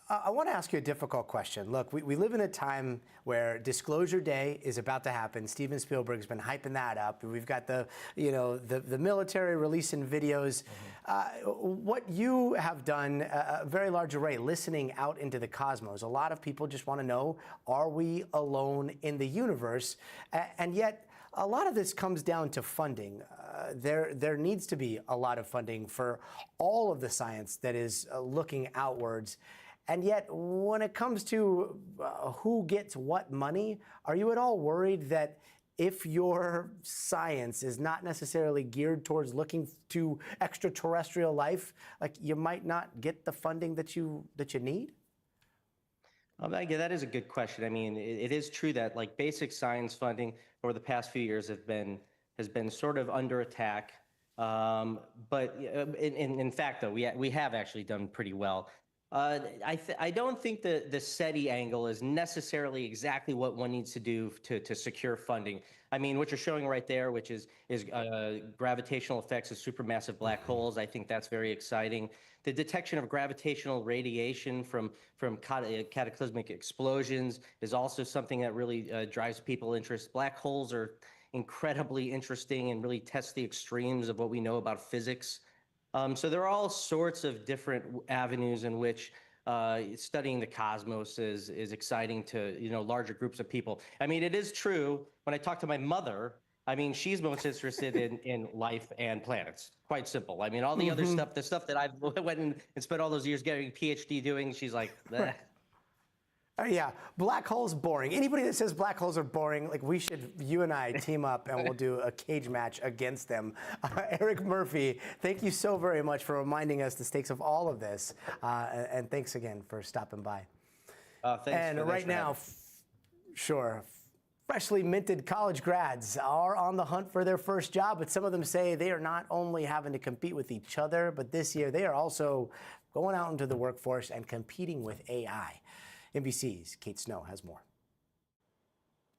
I want to ask you a difficult question. Look, we live in a time where Disclosure Day is about to happen. Steven Spielberg's been hyping that up. We've got the military releasing videos. What you have done, a very large array, listening out into the cosmos. A lot of people just want to know, are we alone in the universe? And yet, a lot of this comes down to funding. There needs to be a lot of funding for all of the science that is looking outwards. And yet, when it comes to who gets what money, are you at all worried that if your science is not necessarily geared towards looking to extraterrestrial life, like you might not get the funding that you need? That is a good question. I mean, it is true that like basic science funding over the past few years has been sort of under attack. But in fact, though, we have actually done pretty well. I don't think the SETI angle is necessarily exactly what one needs to do to secure funding. I mean, what you're showing right there, which is gravitational effects of supermassive black holes, I think that's very exciting. The detection of gravitational radiation from cataclysmic explosions is also something that really drives people interest. Black holes are incredibly interesting and really test the extremes of what we know about physics. So there are all sorts of different avenues in which studying the cosmos is exciting to, you know, larger groups of people. I mean, it is true, when I talk to my mother, I mean, she's most interested in life and planets. Quite simple. I mean, all the other stuff, the stuff that I've went and spent all those years getting a PhD doing, she's like, bleh. Yeah, black holes boring. Anybody that says black holes are boring, like you and I team up and we'll do a cage match against them. Eric Murphy, thank you so very much for reminding us the stakes of all of this. And thanks again for stopping by. Thanks. And right now, sure, freshly minted college grads are on the hunt for their first job, but some of them say they are not only having to compete with each other, but this year they are also going out into the workforce and competing with AI. NBC's Kate Snow has more.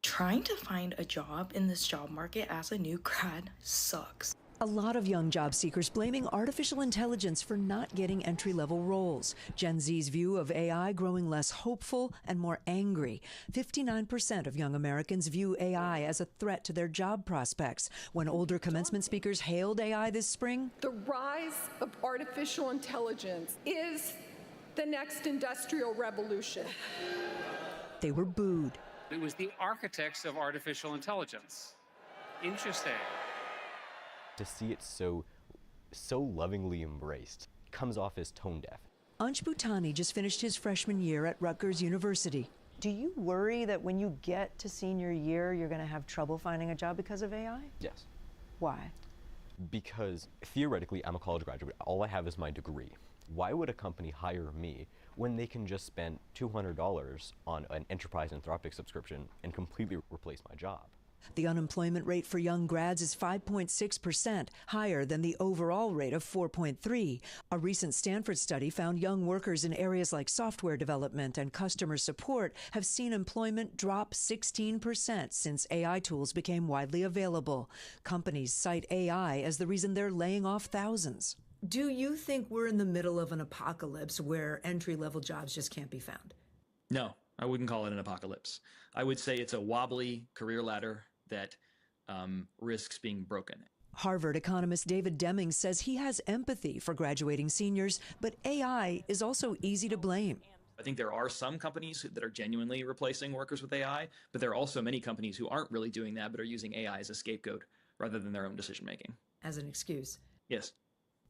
Trying to find a job in this job market as a new grad sucks. A lot of young job seekers blaming artificial intelligence for not getting entry-level roles. Gen Z's view of AI growing less hopeful and more angry. 59% of young Americans view AI as a threat to their job prospects. When older commencement speakers hailed AI this spring, the rise of artificial intelligence is the next industrial revolution. They were booed. It was the architects of artificial intelligence. Interesting. To see it so lovingly embraced comes off as tone deaf. Ansh Bhutani just finished his freshman year at Rutgers University. Do you worry that when you get to senior year, you're going to have trouble finding a job because of AI? Yes. Why? Because theoretically, I'm a college graduate. All I have is my degree. Why would a company hire me when they can just spend $200 on an enterprise Anthropic subscription and completely replace my job? The unemployment rate for young grads is 5.6%, higher than the overall rate of 4.3%. A recent Stanford study found young workers in areas like software development and customer support have seen employment drop 16% since AI tools became widely available. Companies cite AI as the reason they're laying off thousands. Do you think we're in the middle of an apocalypse where entry-level jobs just can't be found? No, I wouldn't call it an apocalypse. I would say it's a wobbly career ladder that risks being broken. Harvard economist David Deming says he has empathy for graduating seniors, but AI is also easy to blame. I think there are some companies that are genuinely replacing workers with AI, but there are also many companies who aren't really doing that, but are using AI as a scapegoat rather than their own decision making. As an excuse. Yes.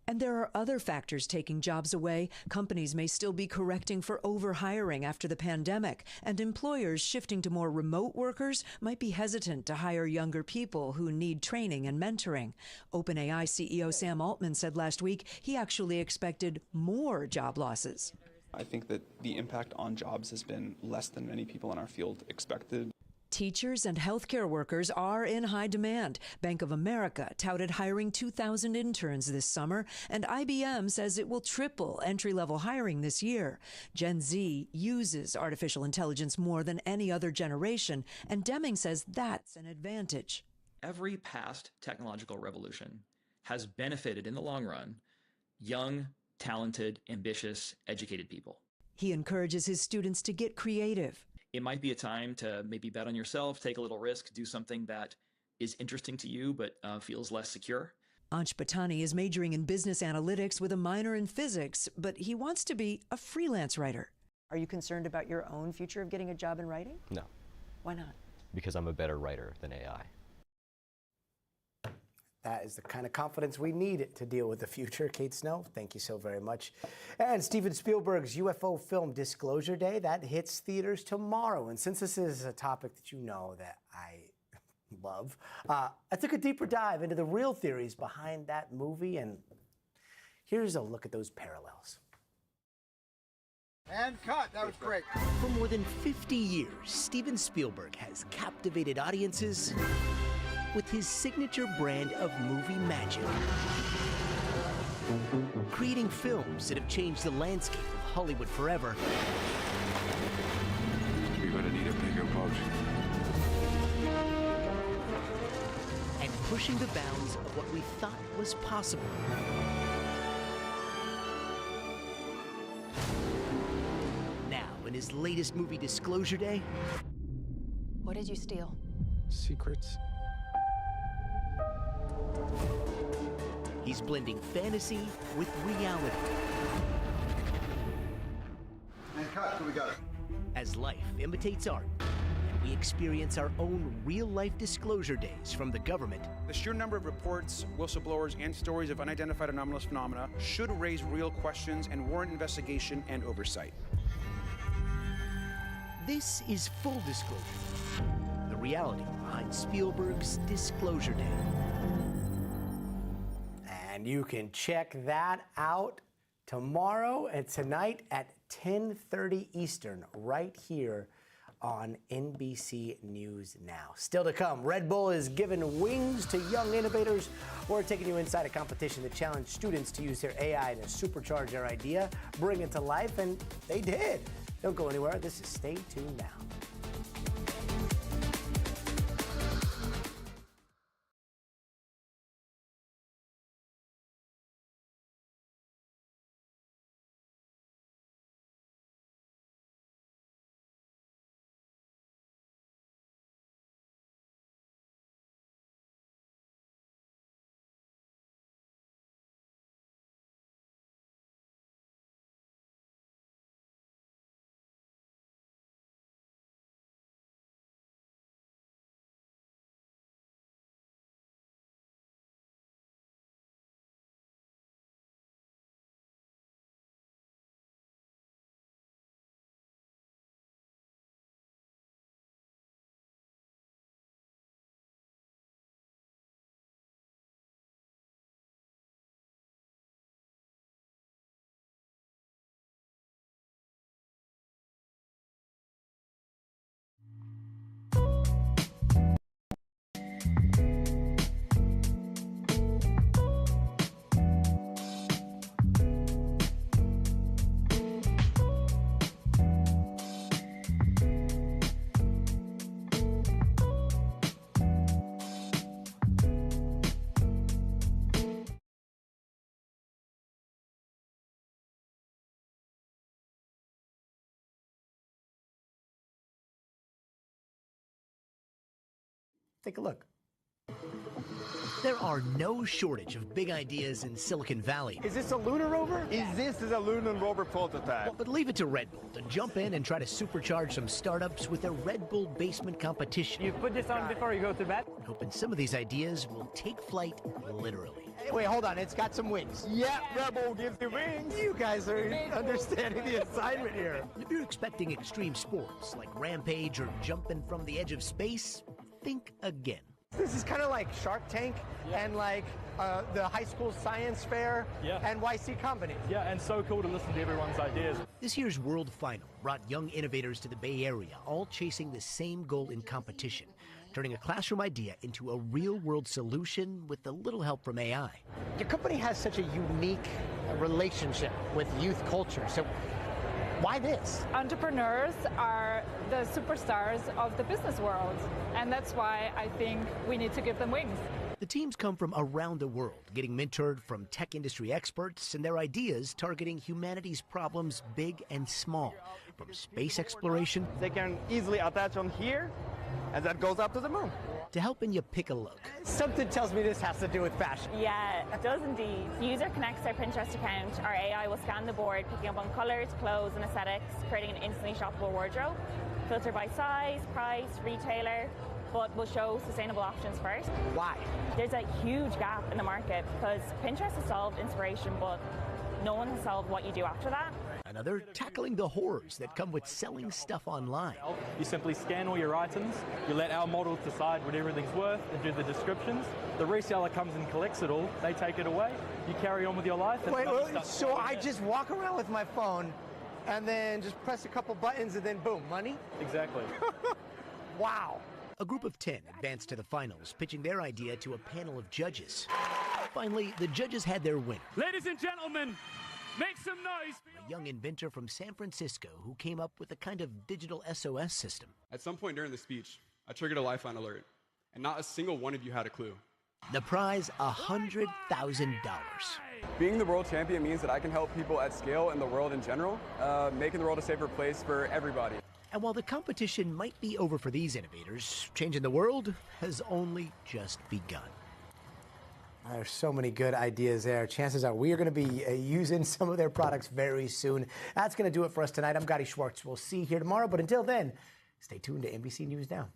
And there are other factors taking jobs away. Companies may still be correcting for overhiring after the pandemic, and employers shifting to more remote workers might be hesitant to hire younger people who need training and mentoring. OpenAI CEO Sam Altman said last week he actually expected more job losses. I think that the impact on jobs has been less than many people in our field expected. Teachers and healthcare workers are in high demand. Bank of America touted hiring 2,000 interns this summer, and IBM says it will triple entry-level hiring this year. Gen Z uses artificial intelligence more than any other generation, and Deming says that's an advantage. Every past technological revolution has benefited in the long run young, talented, ambitious, educated people. He encourages his students to get creative. It might be a time to maybe bet on yourself, take a little risk, do something that is interesting to you but feels less secure. Ansh Patani is majoring in business analytics with a minor in physics, but he wants to be a freelance writer. Are you concerned about your own future of getting a job in writing? No, Why not? because I'm a better writer than AI. That is the kind of confidence we need to deal with the future. Kate Snow, thank you so very much. And Steven Spielberg's UFO film Disclosure Day, that hits theaters tomorrow. And since this is a topic that you know that I love, I took a deeper dive into the real theories behind that movie. And here's a look at those parallels. And cut. That was great. For more than 50 years, Steven Spielberg has captivated audiences with his signature brand of movie magic. Creating films that have changed the landscape of Hollywood forever. We're gonna need a bigger boat. And pushing the bounds of what we thought was possible. Now, in his latest movie, Disclosure Day. What did you steal? Secrets. He's blending fantasy with reality. And cut. So we got it. As life imitates art, and we experience our own real-life disclosure days from the government. The sheer number of reports, whistleblowers, and stories of unidentified anomalous phenomena should raise real questions and warrant investigation and oversight. This is Full Disclosure, the reality behind Spielberg's Disclosure Day. And you can check that out tomorrow and tonight at 10:30 Eastern, right here on NBC News Now. Still to come, Red Bull is giving wings to young innovators. We're taking you inside a competition that challenged students to use their AI to supercharge their idea, bring it to life, and they did. Don't go anywhere. This is Stay Tuned Now. Take a look. There are no shortage of big ideas in Silicon Valley. Is this a lunar rover? This is a lunar rover prototype. But leave it to Red Bull to jump in and try to supercharge some startups with a Red Bull basement competition. You put this on before you go to bed? Hoping some of these ideas will take flight literally. Hey, wait, hold on. It's got some wings. Yeah, Red Bull gives you wings. You guys are understanding the assignment here. If you're expecting extreme sports like Rampage or jumping from the edge of space, think again. This is kind of like Shark Tank and like the high school science fair and YC Company. Yeah, and so cool to listen to everyone's ideas. This year's World Final brought young innovators to the Bay Area, all chasing the same goal in competition, turning a classroom idea into a real-world solution with a little help from AI. Your company has such a unique relationship with youth culture, so why this? Entrepreneurs are the superstars of the business world, and that's why I think we need to give them wings. The teams come from around the world, getting mentored from tech industry experts and their ideas targeting humanity's problems big and small, from space exploration. They can easily attach on here, and that goes up to the moon. To helping you pick a look. Something tells me this has to do with fashion. Yeah, it does indeed. The user connects their Pinterest account. Our AI will scan the board, picking up on colors, clothes, and aesthetics, creating an instantly shoppable wardrobe. Filter by size, price, retailer, but we'll show sustainable options first. Why? There's a huge gap in the market because Pinterest has solved inspiration, but no one has solved what you do after that. Another, tackling the horrors that come with selling stuff online. You simply scan all your items, you let our models decide what everything's worth and do the descriptions. The reseller comes and collects it all, they take it away, you carry on with your life. Wait, so I just walk around with my phone and then just press a couple buttons and then boom, money? Exactly. Wow. A group of 10 advanced to the finals, pitching their idea to a panel of judges. Finally, the judges had their winner. Ladies and gentlemen, make some noise. A young inventor from San Francisco who came up with a kind of digital SOS system. At some point during the speech, I triggered a lifeline alert, and not a single one of you had a clue. The prize, $100,000. Being the world champion means that I can help people at scale in the world in general, making the world a safer place for everybody. And while the competition might be over for these innovators, changing the world has only just begun. There's so many good ideas there. Chances are we are going to be using some of their products very soon. That's going to do it for us tonight. I'm Gotti Schwartz. We'll see you here tomorrow. But until then, stay tuned to NBC News Now.